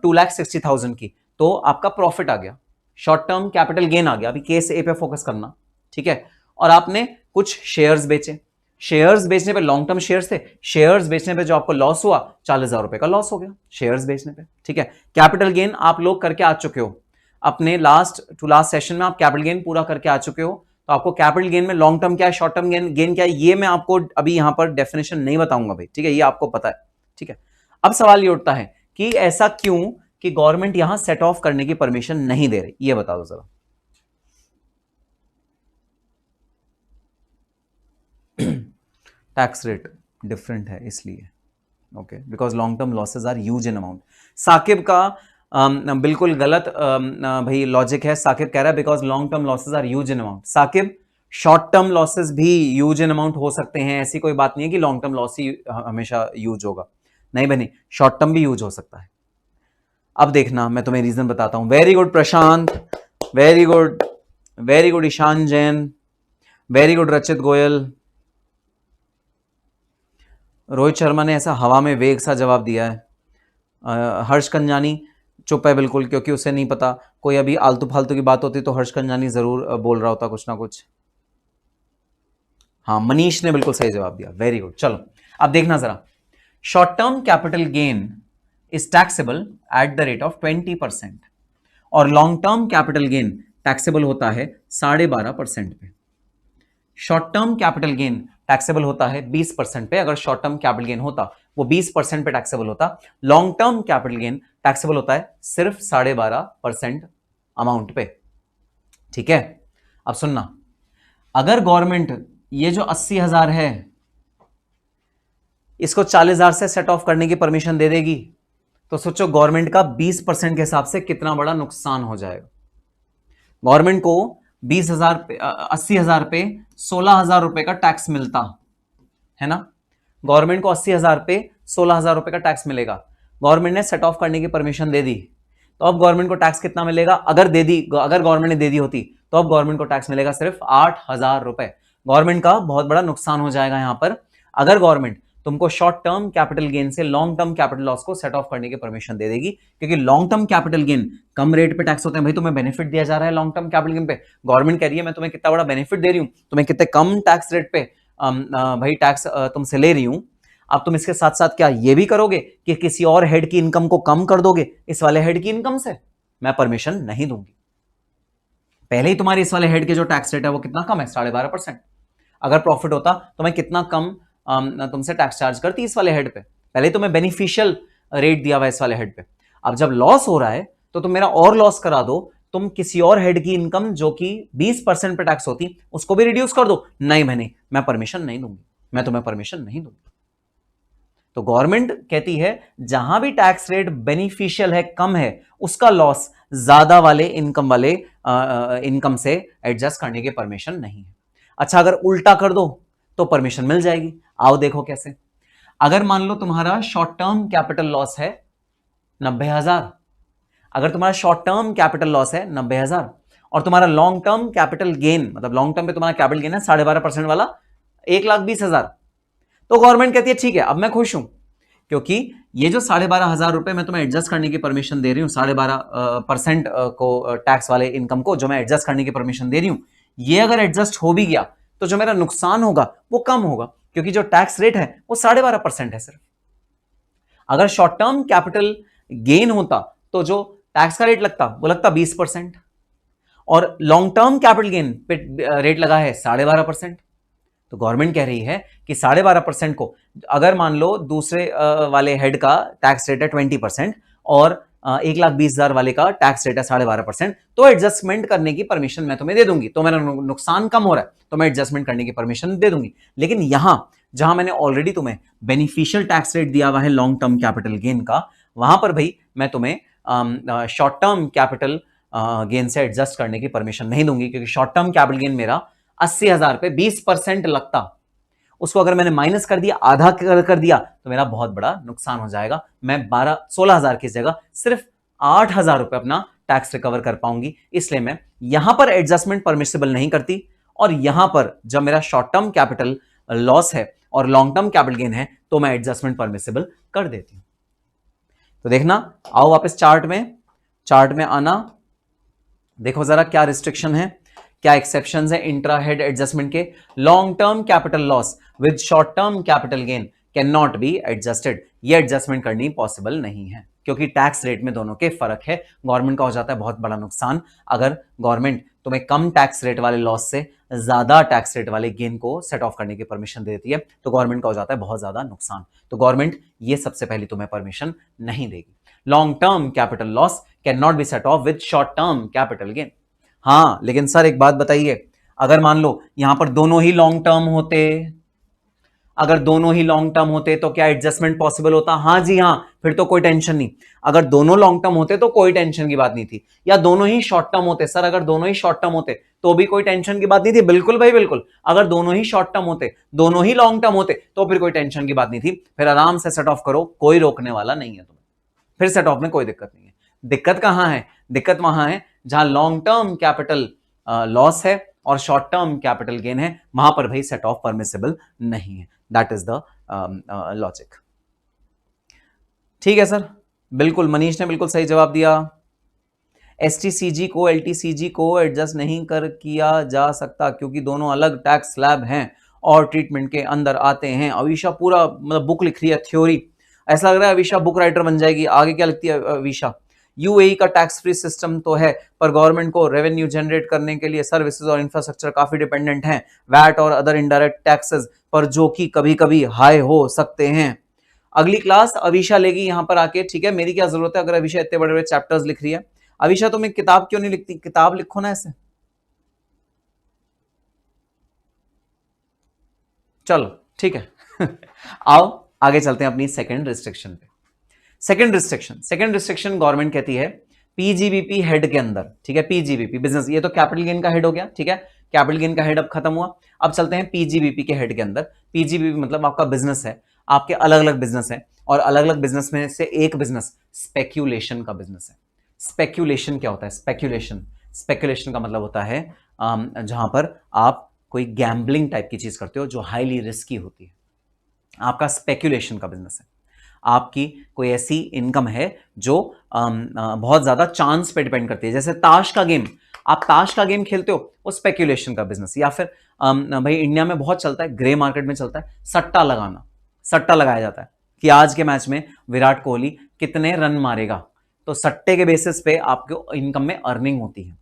2,60,000 की, तो आपका प्रॉफिट आ गया, शॉर्ट टर्म कैपिटल गेन आ गया। अभी केस ए पे फोकस करना, ठीक है। और आपने कुछ शेयर्स बेचे, शेयर्स बेचने पे लॉन्ग टर्म शेयर्स थे, शेयर्स बेचने पे जो आपको लॉस हुआ 40,000 रुपए का लॉस हो गया शेयर्स बेचने पे, ठीक है। कैपिटल गेन आप लोग करके आ चुके हो, अपने लास्ट टू लास्ट सेशन में आप कैपिटल गेन पूरा करके आ चुके हो, तो आपको कैपिटल गेन में लॉन्ग टर्म क्या है, शॉर्ट टर्म गेन क्या है, ये मैं आपको अभी यहां पर डेफिनेशन नहीं बताऊंगा भाई, ठीक है, ये आपको पता है, ठीक है। अब सवाल ये उठता है कि ऐसा क्यों कि गवर्नमेंट यहां सेट ऑफ करने की परमिशन नहीं दे रही, ये बता दो जरा। टैक्स रेट डिफरेंट है इसलिए, okay, because long term losses are huge in amount. Saqib का बिल्कुल गलत भाई लॉजिक है। साकिब कह रहा है because long term losses are huge in amount. Saqib, short term losses भी ह्यूज इन अमाउंट हो सकते हैं, ऐसी कोई बात नहीं है कि लॉन्ग टर्म लॉस ही हमेशा ह्यूज होगा, नहीं बनी, शॉर्ट टर्म भी ह्यूज हो सकता है। अब देखना मैं तुम्हें रीजन बताता हूं। Very good Prashant, very good, very good Ishaan Jain, very good Rachit Goyal. Rohit Sharma ने ऐसा हवा में वेग सा जवाब दिया है। हर्ष कंजानी चुप है बिल्कुल, क्योंकि उसे नहीं पता, कोई अभी आलतू फालतू की बात होती तो हर्ष कंजानी जरूर बोल रहा होता कुछ ना कुछ। हाँ, मनीष ने बिल्कुल सही जवाब दिया, वेरी गुड। चलो अब देखना जरा, short term capital gain is taxable at the rate of 20% और long term capital gain taxable होता है 12.5% पे। Short term capital gain taxable होता है 20% पे, अगर शॉर्ट टर्म कैपिटल गेन होता वो 20% पे टैक्सेबल होता। Long term capital gain taxable होता है सिर्फ 12.5% अमाउंट पे, ठीक है। अब सुनना, अगर गवर्नमेंट ये जो 80,000 है इसको 40,000 से सेट ऑफ करने की परमिशन दे देगी, तो सोचो गवर्नमेंट का 20% के हिसाब से कितना बड़ा नुकसान हो जाएगा। गवर्नमेंट को 80,000 पे 16,000 रुपए का टैक्स मिलता है ना, गवर्नमेंट को 80,000 पे 16,000 रुपए का टैक्स मिलेगा। गवर्नमेंट ने सेट ऑफ करने की परमिशन दे दी, तो अब गवर्नमेंट को टैक्स कितना मिलेगा? अगर गवर्नमेंट ने दे दी होती तो अब गवर्नमेंट को टैक्स मिलेगा सिर्फ 8,000 रुपए। गवर्नमेंट का बहुत बड़ा नुकसान हो जाएगा यहां पर, अगर गवर्नमेंट तुमको शॉर्ट टर्म कैपिटल गेन से लॉन्ग टर्म कैपिटल लॉस को सेट ऑफ करने की परमिशन दे देगी, क्योंकि लॉन्ग टर्म कैपिटल गेन कम रेट पे टैक्स होते हैं। भाई तुम्हें बेनिफिट दिया जा रहा है लॉन्ग टर्म कैपिटल गेन पे, गवर्नमेंट कह रही है मैं तुम्हें कितना बड़ा बेनिफिट दे रही हूं, तुम्हें कितने कम टैक्स रेट पे भाई टैक्स तुमसे ले रही हूं। अब तुम इसके साथ साथ क्या ये भी करोगे कि किसी और हेड की इनकम को कम कर दोगे इस वाले हेड की इनकम से? मैं परमिशन नहीं दूंगी। पहले ही तुम्हारे इस वाले हेड के जो टैक्स रेट है वो कितना कम है, 12.5%। अगर प्रॉफिट होता तो मैं कितना कम तुमसे टैक्स चार्ज करती इस वाले हेड पे। पहले तुम्हें बेनिफिशियल रेट दिया हुआ है इस वाले हेड पे। अब जब लॉस हो रहा है तो तुम मेरा और लॉस करा दो, तुम किसी और हेड की इनकम जो कि 20% पे टैक्स होती उसको भी रिड्यूस कर दो। नहीं मैं परमिशन नहीं दूंगी, मैं तुम्हें परमिशन नहीं दूंगी। तो गवर्नमेंट कहती है जहां भी टैक्स रेट बेनिफिशियल है, कम है, उसका लॉस ज्यादा वाले इनकम से एडजस्ट करने की परमिशन नहीं है। अच्छा, अगर उल्टा कर दो तो परमिशन मिल जाएगी। आओ देखो कैसे। अगर मान लो तुम्हारा शॉर्ट टर्म कैपिटल लॉस है 90,000, अगर तुम्हारा शॉर्ट टर्म कैपिटल लॉस है 90,000 और तुम्हारा लॉन्ग टर्म कैपिटल गेन, मतलब लॉन्ग टर्म पे तुम्हारा कैपिटल गेन है 12.5% वाला 1,20,000, तो गवर्नमेंट कहती है ठीक है अब मैं खुश हूं, क्योंकि ये जो 12,500 रुपए मैं तुम्हें एडजस्ट करने की परमिशन दे रही हूं, 12.5% को टैक्स वाले इनकम को जो मैं एडजस्ट करने की परमिशन दे रही हूं, ये अगर एडजस्ट हो भी गया तो जो मेरा नुकसान होगा वो कम होगा, क्योंकि जो टैक्स रेट है वो 12.5% है सिर्फ। अगर शॉर्ट टर्म कैपिटल गेन होता तो जो टैक्स का रेट लगता वो लगता 20%, और लॉन्ग टर्म कैपिटल गेन पे रेट लगा है 12.5%। तो गवर्नमेंट कह रही है कि 12.5% को अगर मान लो दूसरे वाले हेड का टैक्स रेट है 20% और 1,20,000 वाले का टैक्स रेट है 12.5%, तो एडजस्टमेंट करने की परमिशन मैं तुम्हें दे दूंगी। तो मेरा नुकसान कम हो रहा है तो मैं एडजस्टमेंट करने की परमिशन दे दूंगी। लेकिन यहां जहां मैंने ऑलरेडी तुम्हें बेनिफिशियल टैक्स रेट दिया हुआ है लॉन्ग टर्म कैपिटल गेन का, वहां पर भाई मैं तुम्हें शॉर्ट टर्म कैपिटल गेन से एडजस्ट करने की परमिशन नहीं दूंगी, क्योंकि शॉर्ट टर्म कैपिटल गेन मेरा 80,000 पे 20% लगता, उसको अगर मैंने माइनस कर दिया, आधा कर दिया, तो मेरा बहुत बड़ा नुकसान हो जाएगा। मैं 16,000 की जगह सिर्फ 8,000 रुपए अपना टैक्स रिकवर कर पाऊंगी, इसलिए मैं यहां पर एडजस्टमेंट परमिसिबल नहीं करती। और यहां पर जब मेरा शॉर्ट टर्म कैपिटल लॉस है और लॉन्ग टर्म कैपिटल गेन है तो मैं एडजस्टमेंट परमिसिबल कर देती हूं। तो देखना, आओ वापस चार्ट में आना, देखो जरा क्या रिस्ट्रिक्शन है, क्या एक्सेप्शंस है इंट्रा हेड एडजस्टमेंट के। Long term capital loss with short term capital gain can not be adjusted, ये एडजस्टमेंट करनी पॉसिबल नहीं है। क्योंकि टैक्स रेट में दोनों के फर्क है। गवर्नमेंट का हो जाता है बहुत बड़ा नुकसान अगर गवर्नमेंट तुम्हें कम टैक्स रेट वाले लॉस से ज्यादा टैक्स रेट वाले गेन को सेट ऑफ करने की परमिशन देती है, तो गवर्नमेंट का हो जाता है बहुत ज्यादा नुकसान। तो गवर्नमेंट ये सबसे पहले तुम्हें परमिशन नहीं देगी। Long term capital loss can not be set of with short term capital gain. हाँ, लेकिन सर एक बात बताइए, अगर मान लो यहां पर दोनों ही लॉन्ग टर्म होते, अगर दोनों ही लॉन्ग टर्म होते तो क्या एडजस्टमेंट पॉसिबल होता? हाँ जी हाँ, फिर तो कोई टेंशन नहीं। अगर दोनों लॉन्ग टर्म होते तो कोई टेंशन की बात नहीं थी। या दोनों ही शॉर्ट टर्म होते, सर अगर दोनों ही शॉर्ट टर्म होते तो भी कोई टेंशन की बात नहीं थी। बिल्कुल भाई बिल्कुल, अगर दोनों ही शॉर्ट टर्म होते, दोनों ही लॉन्ग टर्म होते तो फिर कोई टेंशन की बात नहीं थी। फिर आराम से सेट ऑफ करो, कोई रोकने वाला नहीं है तुम्हें, फिर सेट ऑफ में कोई दिक्कत नहीं है। दिक्कत कहां है? दिक्कत वहां है जहां लॉन्ग टर्म कैपिटल लॉस है और शॉर्ट टर्म कैपिटल गेन है, वहां पर भाई सेट ऑफ परमिसिबल नहीं है। That is the logic. ठीक है सर, बिल्कुल मनीष ने बिल्कुल सही जवाब दिया। एसटीसीजी को एलटीसीजी को एडजस्ट नहीं कर किया जा सकता क्योंकि दोनों अलग टैक्स स्लैब हैं और ट्रीटमेंट के अंदर आते हैं। अविशा पूरा मतलब बुक लिख रही है, थ्योरी। ऐसा लग रहा है अविशा बुक राइटर बन जाएगी। आगे क्या लिखती है अविशा? यूएई का टैक्स फ्री सिस्टम तो है पर गवर्नमेंट को रेवेन्यू जनरेट करने के लिए सर्विसेज और इंफ्रास्ट्रक्चर काफी डिपेंडेंट हैं वैट और अदर इनडायरेक्ट टैक्सेस पर, जो कि कभी कभी हाई हो सकते हैं। अगली क्लास अविशा लेगी यहां पर आके, ठीक है। मेरी क्या जरूरत है अगर अविशा इतने बड़े बड़े चैप्टर्स लिख रही है। अविशा तुम एक किताब क्यों नहीं लिखती? किताब लिखो ना ऐसे। चलो ठीक है आओ आगे चलते हैं अपनी सेकंड रिस्ट्रिक्शन पे। सेकंड रिस्ट्रिक्शन गवर्नमेंट कहती है पीजीबीपी हेड के अंदर, ठीक है। पीजीबीपी बिजनेस, ये तो कैपिटल गेन का हेड हो गया, ठीक है। कैपिटल गेन का हेड अब खत्म हुआ। अब चलते हैं पीजीबीपी के हेड के अंदर। पीजीबीपी मतलब आपका बिजनेस है, आपके अलग अलग बिजनेस है और अलग अलग बिजनेस में से एक बिजनेस स्पेक्यूलेशन का बिजनेस है। स्पेक्यूलेशन क्या होता है? स्पेक्यूलेशन का मतलब होता है जहां पर आप कोई गैम्बलिंग टाइप की चीज करते हो जो हाईली रिस्की होती है। आपका स्पेक्यूलेशन का बिजनेस है। आपकी कोई ऐसी इनकम है जो बहुत ज्यादा चांस पे डिपेंड करती है। जैसे ताश का गेम, आप ताश का गेम खेलते हो, वो स्पेक्यूलेशन का बिजनेस। या फिर भाई इंडिया में बहुत चलता है, ग्रे मार्केट में चलता है, सट्टा लगाना। सट्टा लगाया जाता है कि आज के मैच में विराट कोहली कितने रन मारेगा, तो सट्टे के बेसिस पे आपको इनकम में अर्निंग होती है।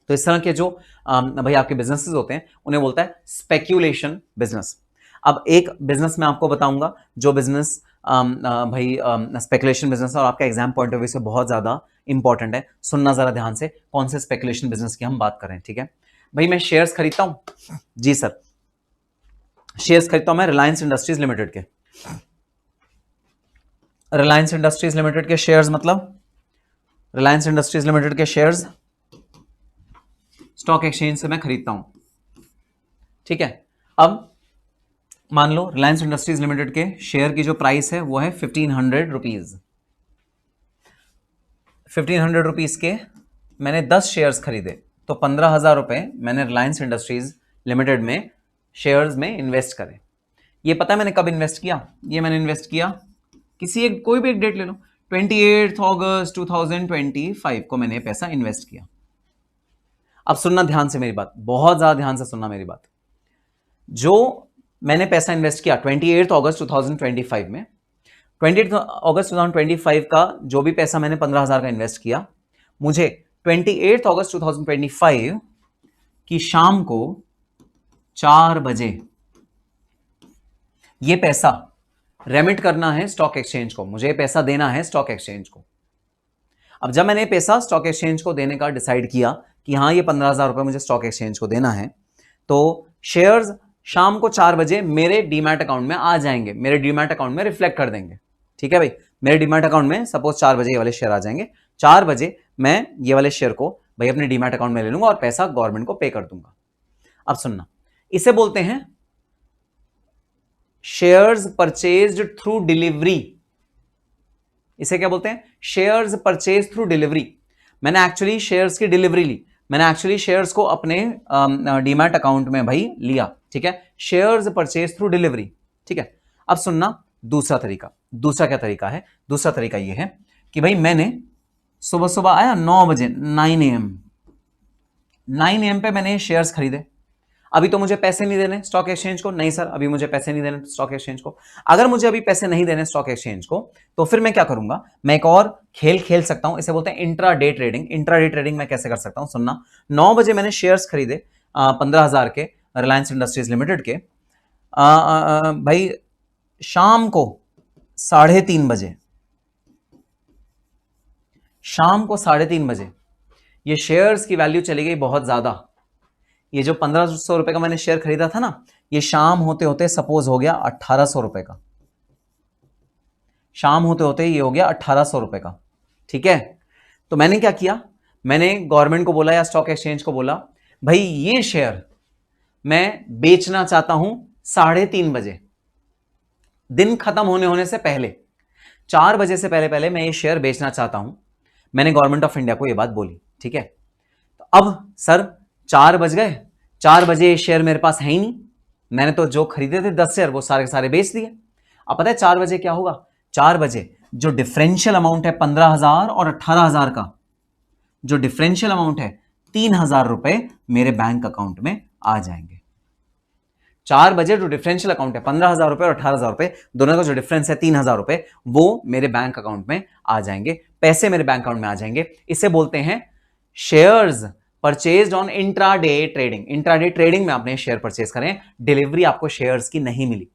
तो इस तरह के जो भाई आपके बिजनेसेस होते हैं उन्हें बोलता है स्पेक्यूलेशन बिजनेस। अब एक बिजनेस मैं आपको बताऊंगा जो बिजनेस भाई स्पेकुलेशन बिजनेस है और आपका एग्जाम पॉइंट ऑफ व्यू से बहुत ज्यादा इंपॉर्टेंट है। सुनना जरा ध्यान से, कौन से स्पेकुलेशन बिजनेस की हम बात कर रहे हैं, ठीक है। भाई मैं शेयर्स खरीदता हूं जी सर, शेयर्स खरीदता हूं मैं रिलायंस इंडस्ट्रीज लिमिटेड के। रिलायंस इंडस्ट्रीज लिमिटेड के शेयर्स, मतलब रिलायंस इंडस्ट्रीज लिमिटेड के शेयर्स स्टॉक एक्सचेंज से मैं खरीदता हूं, ठीक है। अब मान लो रिलायंस इंडस्ट्रीज लिमिटेड के शेयर की जो प्राइस है वो है 1500 रुपीज। 1500 रुपीज के मैंने 10 शेयर्स खरीदे तो 15,000 रुपए मैंने रिलायंस इंडस्ट्रीज लिमिटेड में शेयर्स में इन्वेस्ट करे। ये पता है मैंने कब इन्वेस्ट किया? ये मैंने इन्वेस्ट किया किसी एक, कोई भी एक डेट ले लो, 28 अगस्त 2025 को मैंने पैसा इन्वेस्ट किया। अब सुनना ध्यान से मेरी बात, बहुत ज्यादा ध्यान से सुनना मेरी बात। जो मैंने पैसा इन्वेस्ट किया 28 अगस्त 2025 में, 28 अगस्त 2025 का जो भी पैसा मैंने 15,000 का इन्वेस्ट किया, मुझे 28 अगस्त 2025 की शाम को 4 बजे ये पैसा रेमिट करना है स्टॉक एक्सचेंज को, मुझे पैसा देना है स्टॉक एक्सचेंज को। अब जब मैंने पैसा स्टॉक एक्सचेंज को देने का डिसाइड किया कि हाँ ये 15,000 रुपए मुझे स्टॉक एक्सचेंज को देना है, तो शेयर्स शाम को 4 बजे मेरे डीमैट अकाउंट में आ जाएंगे, मेरे डीमैट अकाउंट में रिफ्लेक्ट कर देंगे, ठीक है भाई। मेरे डीमैट अकाउंट में सपोज 4 बजे ये वाले शेयर आ जाएंगे, 4 बजे मैं ये वाले शेयर को भाई अपने डीमैट अकाउंट में ले लूंगा और पैसा गवर्नमेंट को पे कर दूंगा। अब सुनना, इसे बोलते हैं शेयर्स परचेज्ड थ्रू डिलीवरी। इसे क्या बोलते हैं? Shares purchase through delivery. मैंने एक्चुअली शेयर्स की डिलीवरी ली, मैंने एक्चुअली शेयर्स को अपने डीमैट अकाउंट में भाई लिया, ठीक है। शेयर्स परचेज थ्रू डिलीवरी, ठीक है। अब सुनना दूसरा तरीका, दूसरा क्या तरीका है? दूसरा तरीका यह है कि भाई मैंने सुबह सुबह आया 9 बजे 9 AM पे मैंने शेयर्स खरीदे। अभी तो मुझे पैसे नहीं देने स्टॉक एक्सचेंज को, नहीं सर अभी मुझे पैसे नहीं देने स्टॉक एक्सचेंज को। अगर मुझे अभी पैसे नहीं देने स्टॉक एक्सचेंज को, तो फिर मैं क्या करूंगा, मैं एक और खेल खेल सकता हूं, इसे बोलते हैं intra day trading. Intra day trading मैं कैसे कर सकता हूं, सुनना। 9 बजे मैंने शेयर्स खरीदे 15,000 के रिलायंस इंडस्ट्रीज लिमिटेड के, भाई शाम को 3:30 बजे, शाम को 3:30 बजे ये शेयर्स की वैल्यू चली गई बहुत ज्यादा। ये जो 1500 रुपए का मैंने शेयर खरीदा था ना, ये शाम होते होते सपोज हो गया 1800 रुपए का। शाम होते होते ये हो गया 1800 रुपए का, ठीक है। तो मैंने क्या किया, मैंने गवर्नमेंट को बोला या स्टॉक एक्सचेंज को बोला, भाई ये शेयर मैं बेचना चाहता हूं 3:30 बजे, दिन खत्म होने से पहले, 4 बजे से पहले पहले मैं ये शेयर बेचना चाहता हूं। मैंने गवर्नमेंट ऑफ इंडिया को ये बात बोली, ठीक है। तो अब सर 4 बज गए, 4 बजे ये शेयर मेरे पास है ही नहीं, मैंने तो जो खरीदे थे 10 शेयर वो सारे के सारे बेच दिए। अब पता है 4 बजे क्या होगा, 4 बजे जो डिफरेंशियल अमाउंट है 15,000 और 18,000 का, जो डिफरेंशियल अमाउंट है 3,000 रुपए मेरे बैंक अकाउंट में आ जाएंगे। 4 बजे जो डिफरेंशियल अकाउंट है 15,000 रुपए और 18,000 रुपए, दोनों का जो डिफरेंस है 3,000 रुपए, वो मेरे बैंक अकाउंट में आ जाएंगे, पैसे मेरे बैंक अकाउंट में आ जाएंगे। इसे बोलते हैं shares purchased on intraday trading. Intraday trading में आपने शेयर परचेज करें, डिलीवरी आपको शेयर्स की नहीं मिली,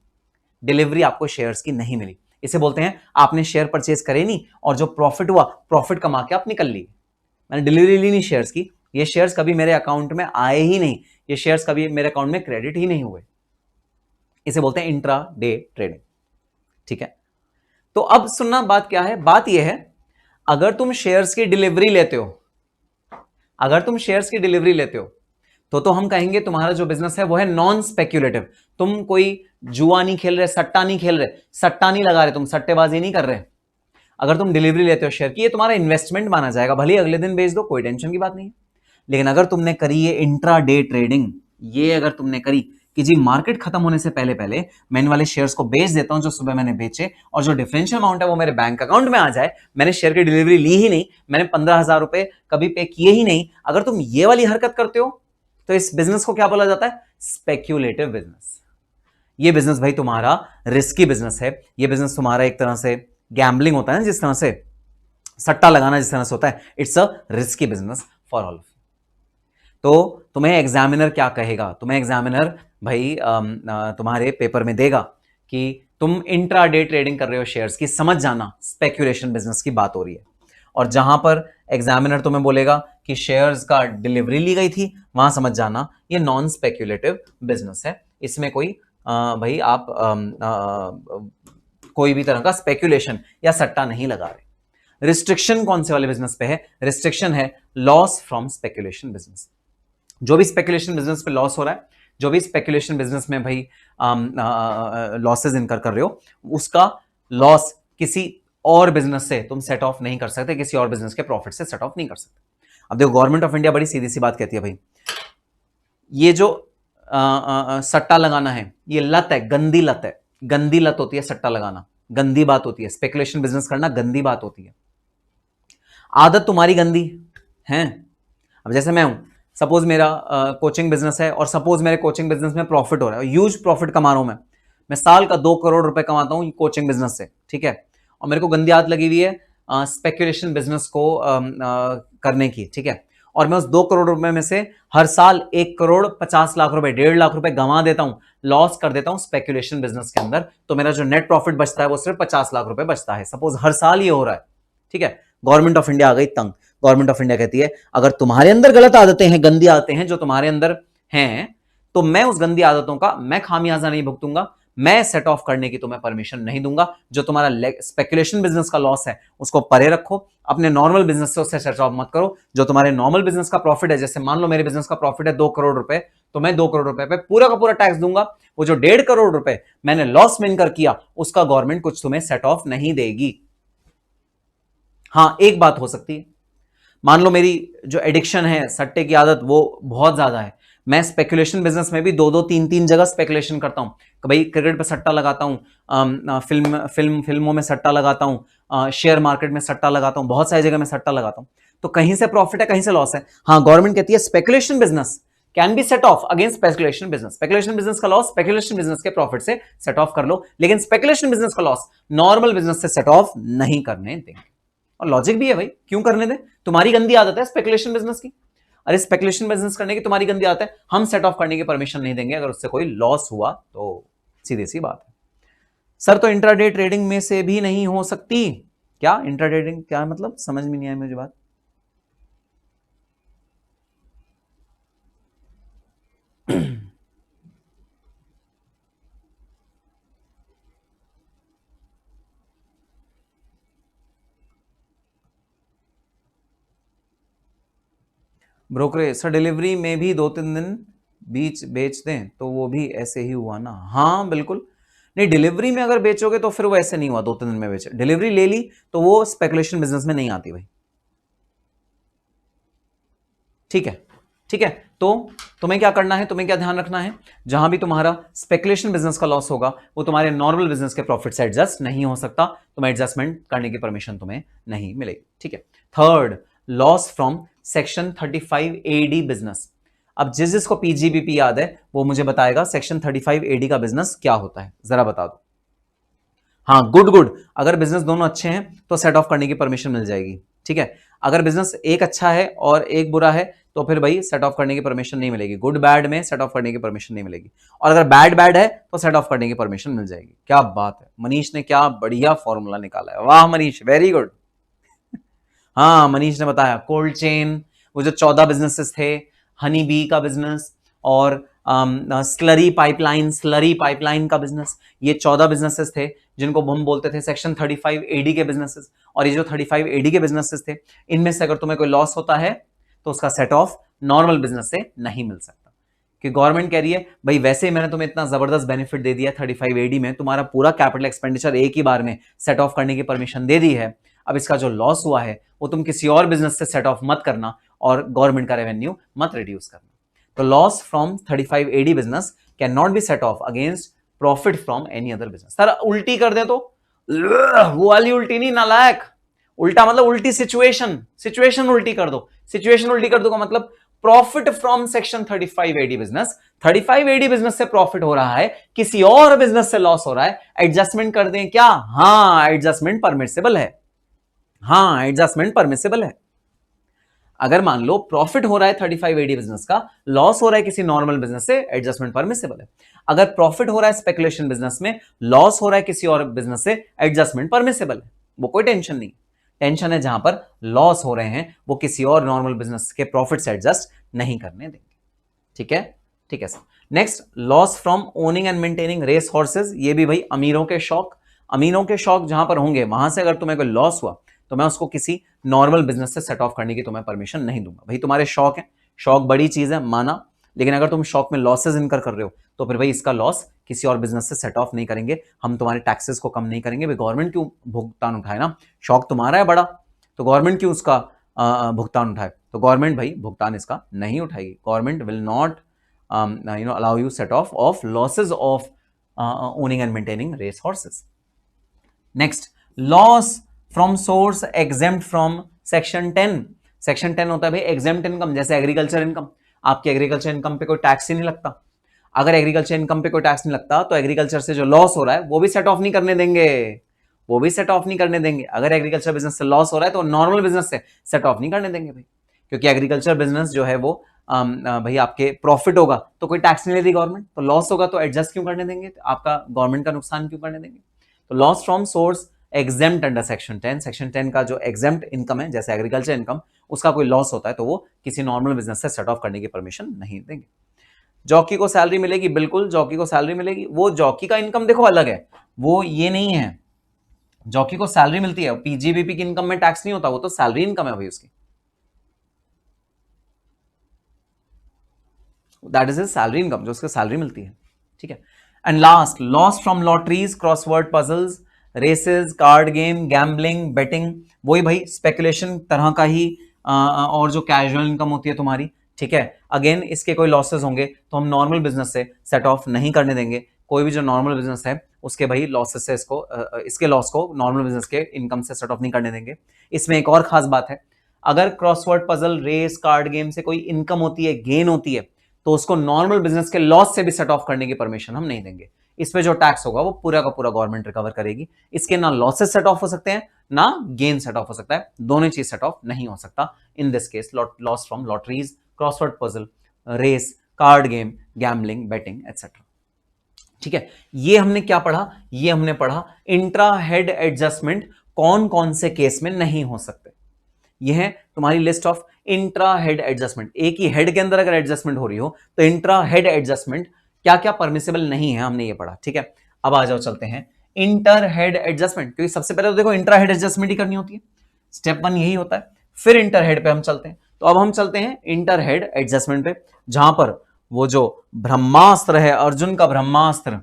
डिलीवरी आपको शेयर्स की नहीं मिली। इसे बोलते हैं आपने शेयर परचेज करे नहीं और जो प्रॉफिट हुआ, प्रॉफिट कमा के आप निकल ली, मैंने डिलीवरी ली नहीं शेयर्स की, ये शेयर्स कभी मेरे अकाउंट में आए ही नहीं, ये शेयर्स कभी मेरे अकाउंट में क्रेडिट ही नहीं हुए। इसे बोलते हैं इंट्रा डे ट्रेडिंग, ठीक है। तो अब सुनना, बात क्या है, बात यह है अगर तुम शेयर्स की डिलीवरी लेते हो, अगर तुम शेयर्स की डिलीवरी लेते हो तो हम कहेंगे तुम्हारा जो बिजनेस है वो है नॉन स्पेक्यूलेटिव। तुम कोई जुआ नहीं खेल रहे, सट्टा नहीं खेल रहे, सट्टा नहीं लगा रहे, तुम सट्टेबाजी नहीं कर रहे। अगर तुम डिलीवरी लेते हो शेयर की, ये तुम्हारा इन्वेस्टमेंट माना जाएगा, भले अगले दिन बेच दो, कोई टेंशन की बात नहीं है। लेकिन अगर तुमने करी ये इंट्रा डे ट्रेडिंग, ये अगर तुमने करी कि जी मार्केट खत्म होने से पहले पहले मैं इन वाले शेयर्स को बेच देता हूं जो सुबह मैंने बेचे, और जो डिफरेंशियल अमाउंट है वो मेरे बैंक अकाउंट में आ जाए, मैंने शेयर की डिलीवरी ली ही नहीं, मैंने 15,000 रुपए कभी पे किए ही नहीं, अगर तुम ये वाली हरकत करते हो तो इस बिजनेस को क्या बोला जाता है, स्पेक्यूलेटिव बिजनेस। ये बिजनेस भाई तुम्हारा रिस्की बिजनेस है, ये बिजनेस तुम्हारा एक तरह से गैम्बलिंग होता है, जिस तरह से सट्टा लगाना जिस तरह से होता है, it's a risky business for all of. तो तुम्हें एग्जामिनर क्या कहेगा, तुम्हें एग्जामिनर भाई तुम्हारे पेपर में देगा कि तुम इंट्रा डे ट्रेडिंग कर रहे हो शेयर्स की, समझ जाना स्पेक्यूलेशन बिजनेस की बात हो रही है। और जहां पर एग्जामिनर तुम्हें बोलेगा कि शेयर्स का डिलीवरी ली गई थी, वहां समझ जाना ये नॉन स्पेक्यूलेटिव बिजनेस है, इसमें कोई भाई आप कोई भी तरह का स्पेक्यूलेशन या सट्टा नहीं लगा रहे। रिस्ट्रिक्शन कौन से वाले बिजनेस पे है, रिस्ट्रिक्शन है लॉस फ्रॉम स्पेक्यूलेशन बिजनेस। जो भी स्पेक्यूलेशन बिजनेस पे लॉस हो रहा है, जो भी स्पेक्यूलेशन बिजनेस में भाई लॉसेस इनकर कर रहे हो, उसका लॉस किसी और बिजनेस से तुम सेट ऑफ नहीं कर सकते, किसी और बिजनेस के प्रॉफिट से सेट ऑफ नहीं कर सकते। अब देखो गवर्नमेंट ऑफ इंडिया बड़ी सीधी सी बात कहती है, भाई ये जो सट्टा लगाना है ये लत है, गंदी लत है, गंदी लत होती है सट्टा लगाना, गंदी बात होती है, स्पेकुलेशन बिजनेस करना गंदी बात होती है, आदत तुम्हारी गंदी है। अब जैसे मैं हूं, सपोज मेरा कोचिंग बिजनेस है और सपोज मेरे कोचिंग बिजनेस में प्रॉफिट हो रहा है, ह्यूज प्रॉफिट कमा रहा हूं मैं साल का 2 करोड़ रुपए कमाता हूं कोचिंग बिजनेस से, ठीक है। और मेरे को गंदी आदत लगी हुई है स्पेकुलेशन बिजनेस को करने की, ठीक है। और मैं उस 2 करोड़ रुपए में से हर साल 1 करोड़ 50 लाख रुपए, 1.5 लाख रुपए गंवा देता हूं, लॉस कर देता हूं स्पेकुलेशन बिजनेस के अंदर, तो मेरा जो नेट प्रॉफिट बचता है वो सिर्फ 50 लाख रुपए बचता है। सपोज हर साल ये हो रहा है, ठीक है। गवर्नमेंट ऑफ इंडिया आ गई तंग, गवर्नमेंट ऑफ इंडिया कहती है अगर तुम्हारे अंदर गलत आदतें हैं, गंदी आदतें हैं जो तुम्हारे अंदर हैं, तो मैं उस गंदी आदतों का मैं खामियाजा नहीं भुगतूंगा, मैं सेट ऑफ करने की तुम्हें परमिशन नहीं दूंगा। जो तुम्हारा स्पेकुलेशन बिजनेस का लॉस है उसको परे रखो, अपने नॉर्मल बिजनेस से उससे सेट ऑफ मत करो। जो तुम्हारे नॉर्मल बिजनेस का प्रॉफिट है, जैसे मान लो मेरे बिजनेस का प्रॉफिट है 2 करोड़ रुपए, तो मैं 2 करोड़ रुपए पे पूरा का पूरा टैक्स दूंगा। वो जो 1.5 करोड़ रुपए मैंने लॉस में इनकर किया, उसका गवर्नमेंट कुछ तुम्हें सेट ऑफ नहीं देगी। हाँ, एक बात हो सकती है, मान लो मेरी जो एडिक्शन है, सट्टे की आदत, वो बहुत ज्यादा है, मैं स्पेकुलेशन बिजनेस में भी 2-2, 3-3 जगह स्पेकुलेशन करता हूं कि भाई क्रिकेट पे सट्टा लगाता हूं, फिल्मों में सट्टा लगाता हूं, शेयर मार्केट में सट्टा लगाता हूं, बहुत सारी जगह में सट्टा लगाता हूं, तो कहीं से प्रॉफिट है कहीं से लॉस है। हाँ, गवर्नमेंट कहती है speculation business can be set off against speculation business. Speculation business का लॉस स्पेकुलेशन बिजनेस के प्रॉफिट से सेट ऑफ कर लो, लेकिन स्पेकुलेशन बिजनेस का लॉस नॉर्मल बिजनेस से सेट ऑफ नहीं करने देंगे। और लॉजिक भी है भाई, क्यों करने दें? तुम्हारी गंदी आदत है स्पेकुलेशन बिजनेस की। अरे स्पेकुलेशन बिजनेस करने की तुम्हारी गंदी आदत है, हम सेट ऑफ करने की परमिशन नहीं देंगे अगर उससे कोई लॉस हुआ तो। सीधी सी बात है। सर तो इंट्राडे ट्रेडिंग में से भी नहीं हो सकती क्या? इंट्राडे ट्रेडिंग क्या मतलब, समझ में नहीं आई मुझे बात। ब्रोकरेज सर डिलीवरी में भी 2-3 दिन बीच बेच दें तो वो भी ऐसे ही हुआ ना? हाँ बिल्कुल। नहीं, डिलीवरी में अगर बेचोगे तो फिर वो ऐसे नहीं हुआ 2-3 दिन में बेचे। डिलीवरी ले ली तो वो स्पेकुलेशन बिजनेस में नहीं आती भाई। ठीक है, ठीक है। तो तुम्हें क्या करना है, तुम्हें क्या ध्यान रखना है, जहां भी तुम्हारा स्पेकुलेशन बिजनेस का लॉस होगा वो तुम्हारे नॉर्मल बिजनेस के प्रॉफिट से एडजस्ट नहीं हो सकता, तुम्हें एडजस्टमेंट करने की परमिशन तुम्हें नहीं मिलेगी। ठीक है। Third, loss from section 35 AD business. अब जिस जिसको पीजीबीपी याद है वो मुझे बताएगा सेक्शन 35 एडी का बिजनेस क्या होता है, जरा बता दो। हाँ, गुड गुड। अगर बिजनेस दोनों अच्छे हैं तो सेट ऑफ करने की परमिशन मिल जाएगी। ठीक है। अगर बिजनेस एक अच्छा है और एक बुरा है तो फिर भाई सेट ऑफ करने की परमिशन नहीं मिलेगी। गुड बैड में सेट ऑफ करने की परमिशन नहीं मिलेगी, और अगर बैड बैड है तो सेट ऑफ करने की परमिशन मिल जाएगी। क्या बात है, मनीष ने क्या बढ़िया फॉर्मूला निकाला है, वाह मनीष, वेरी गुड। हाँ, मनीष ने बताया कोल्ड चेन, वो जो 14 बिजनेसेस थे, हनी बी का बिजनेस और स्लरी पाइपलाइन का बिजनेस, ये 14 बिजनेसेस थे जिनको हम बोलते थे सेक्शन 35 एडी के बिजनेसेस। और ये जो 35 एडी के बिजनेसेस थे, इनमें से अगर तुम्हें कोई लॉस होता है तो उसका सेट ऑफ नॉर्मल बिजनेस से नहीं मिल सकता, कि गवर्नमेंट कह रही है भाई वैसे ही मैंने तुम्हें इतना जबरदस्त बेनिफिट दे दिया 35 एडी में, तुम्हारा पूरा कैपिटल एक्सपेंडिचर एक ही बार में सेट ऑफ करने की परमिशन दे दी है, अब इसका जो लॉस हुआ है वो तुम किसी और बिजनेस से सेट ऑफ मत करना और गवर्नमेंट का रेवेन्यू मत रिड्यूस करना। तो loss from 35 AD business can not be set off against profit from any other business. Sir उल्टी कर दे तो, वो वाली उल्टी नहीं नालायक, उल्टा मतलब उल्टी सिचुएशन, सिचुएशन उल्टी कर दो। सिचुएशन उल्टी कर दो का मतलब profit from section 35 AD business, 35 AD business से प्रॉफिट हो रहा है, किसी और बिजनेस से लॉस हो रहा है, एडजस्टमेंट कर दें क्या? हाँ, एडजस्टमेंट परमिसिबल है। हाँ, एडजस्टमेंट परमिसिबल है। अगर मान लो प्रॉफिट हो रहा है 35 एडी बिजनेस का, लॉस हो रहा है किसी नॉर्मल बिजनेस से, एडजस्टमेंट परमिसिबल है। अगर प्रॉफिट हो रहा है स्पेकुलेशन बिजनेस में, लॉस हो रहा है किसी और बिजनेस से, एडजस्टमेंट परमिसिबल है, वो कोई टेंशन नहीं। टेंशन है जहां पर लॉस हो रहे हैं वो किसी और नॉर्मल बिजनेस के प्रॉफिट से एडजस्ट नहीं करने देंगे। ठीक है, ठीक है sir. Next, loss from owning and maintaining race horses. ये भी भाई अमीरों के शौक, अमीरों के शौक जहां पर होंगे वहां से अगर तुम्हें कोई लॉस हुआ तो मैं उसको किसी नॉर्मल बिजनेस से सेट ऑफ करने की तुम्हें परमिशन नहीं दूंगा। भाई तुम्हारे शौक है, शौक बड़ी चीज है माना, लेकिन अगर तुम शौक में लॉसेस इनकर कर रहे हो तो फिर भाई इसका लॉस किसी और बिजनेस से सेट ऑफ नहीं करेंगे, हम तुम्हारे टैक्सेस को कम नहीं करेंगे। भाई गवर्नमेंट क्यों भुगतान उठाए ना, शौक तुम्हारा है बड़ा तो गवर्नमेंट क्यों उसका भुगतान उठाए? तो गवर्नमेंट भाई भुगतान इसका नहीं उठाएगी। Government will not allow you set off of losses of owning and maintaining race horses. Next, loss from source exempt from section 10. Section 10 होता है भाई एग्जेम्प्ट इनकम, जैसे एग्रीकल्चर इनकम। आपकी एग्रीकल्चर इनकम पे कोई टैक्स ही नहीं लगता। अगर एग्रीकल्चर इनकम पे कोई टैक्स नहीं लगता तो एग्रीकल्चर से जो लॉस हो रहा है वो भी सेट ऑफ नहीं करने देंगे, वो भी सेट ऑफ नहीं करने देंगे। अगर एग्रीकल्चर बिजनेस से लॉस हो रहा है तो नॉर्मल बिजनेस से सेट ऑफ नहीं करने देंगे भाई, क्योंकि एग्रीकल्चर बिजनेस जो है वो भाई आपके प्रॉफिट होगा तो कोई टैक्स नहीं लेती गवर्नमेंट, तो लॉस होगा तो एडजस्ट क्यों करने देंगे, आपका गवर्नमेंट का नुकसान क्यों करने देंगे? तो loss from source exempt under section 10। Section 10 का जो एग्जेम्प्ट इनकम है जैसे एग्रीकल्चर इनकम, उसका कोई लॉस होता है तो वो किसी नॉर्मल बिजनेस से सेट ऑफ करने की परमिशन नहीं देंगे। जॉकी को सैलरी मिलेगी, बिल्कुल जॉकी को सैलरी मिलेगी। वो जॉकी का इनकम देखो अलग है, वो ये नहीं है। जॉकी को सैलरी मिलती है, पीजीबीपी की इनकम में टैक्स नहीं होता, वो तो सैलरी इनकम है भाई उसकी, दैट इज सैलरी इनकम, जो उसको सैलरी मिलती है। ठीक है। And last, loss from lotteries, crossword puzzles, races, card game, gambling, betting. वही भाई स्पेकुलेशन तरह का ही और जो कैजुअल इनकम होती है तुम्हारी। ठीक है। अगेन इसके कोई लॉसेस होंगे तो हम नॉर्मल बिजनेस से सेट ऑफ नहीं करने देंगे। कोई भी जो नॉर्मल बिजनेस है उसके भाई लॉसेस से इसके लॉस को नॉर्मल बिजनेस के इनकम से सेट ऑफ नहीं करने देंगे। इसमें एक और खास बात है, अगर crossword puzzle, race, card game से कोई इनकम होती है, गेन होती है, तो उसको नॉर्मल बिजनेस के लॉस से भी सेट ऑफ करने की परमिशन हम नहीं देंगे। इस पे जो टैक्स होगा वो पूरा का पूरा गवर्नमेंट रिकवर करेगी। इसके ना लॉसेस सेट ऑफ हो सकते हैं ना गेन सेट ऑफ हो सकता है, दोनों चीज सेट ऑफ नहीं हो सकता in this case. Loss from lotteries, crossword puzzle, race, card game, gambling, betting etcetera. ठीक है, ये हमने क्या पढ़ा? ये हमने पढ़ा इंट्रा हेड एडजस्टमेंट कौन कौन से केस में नहीं हो सकते। ये है तुम्हारी list of intra head adjustment. एक ही हेड के अंदर अगर एडजस्टमेंट हो रही हो तो इंट्रा हेड एडजस्टमेंट क्या क्या परमिसिबल नहीं है, हमने ये पढ़ा। ठीक है, अब आ जाओ चलते हैं इंटर हेड एडजस्टमेंट, क्योंकि सबसे पहले तो देखो इंट्रा हेड एडजस्टमेंट ही करनी होती है, स्टेप 1 यही होता है। फिर इंटर हेड पे हम चलते हैं। तो अब हम चलते हैं इंटर हेड एडजस्टमेंट पे, जहां पर वो जो ब्रह्मास्त्र है, अर्जुन का ब्रह्मास्त्र,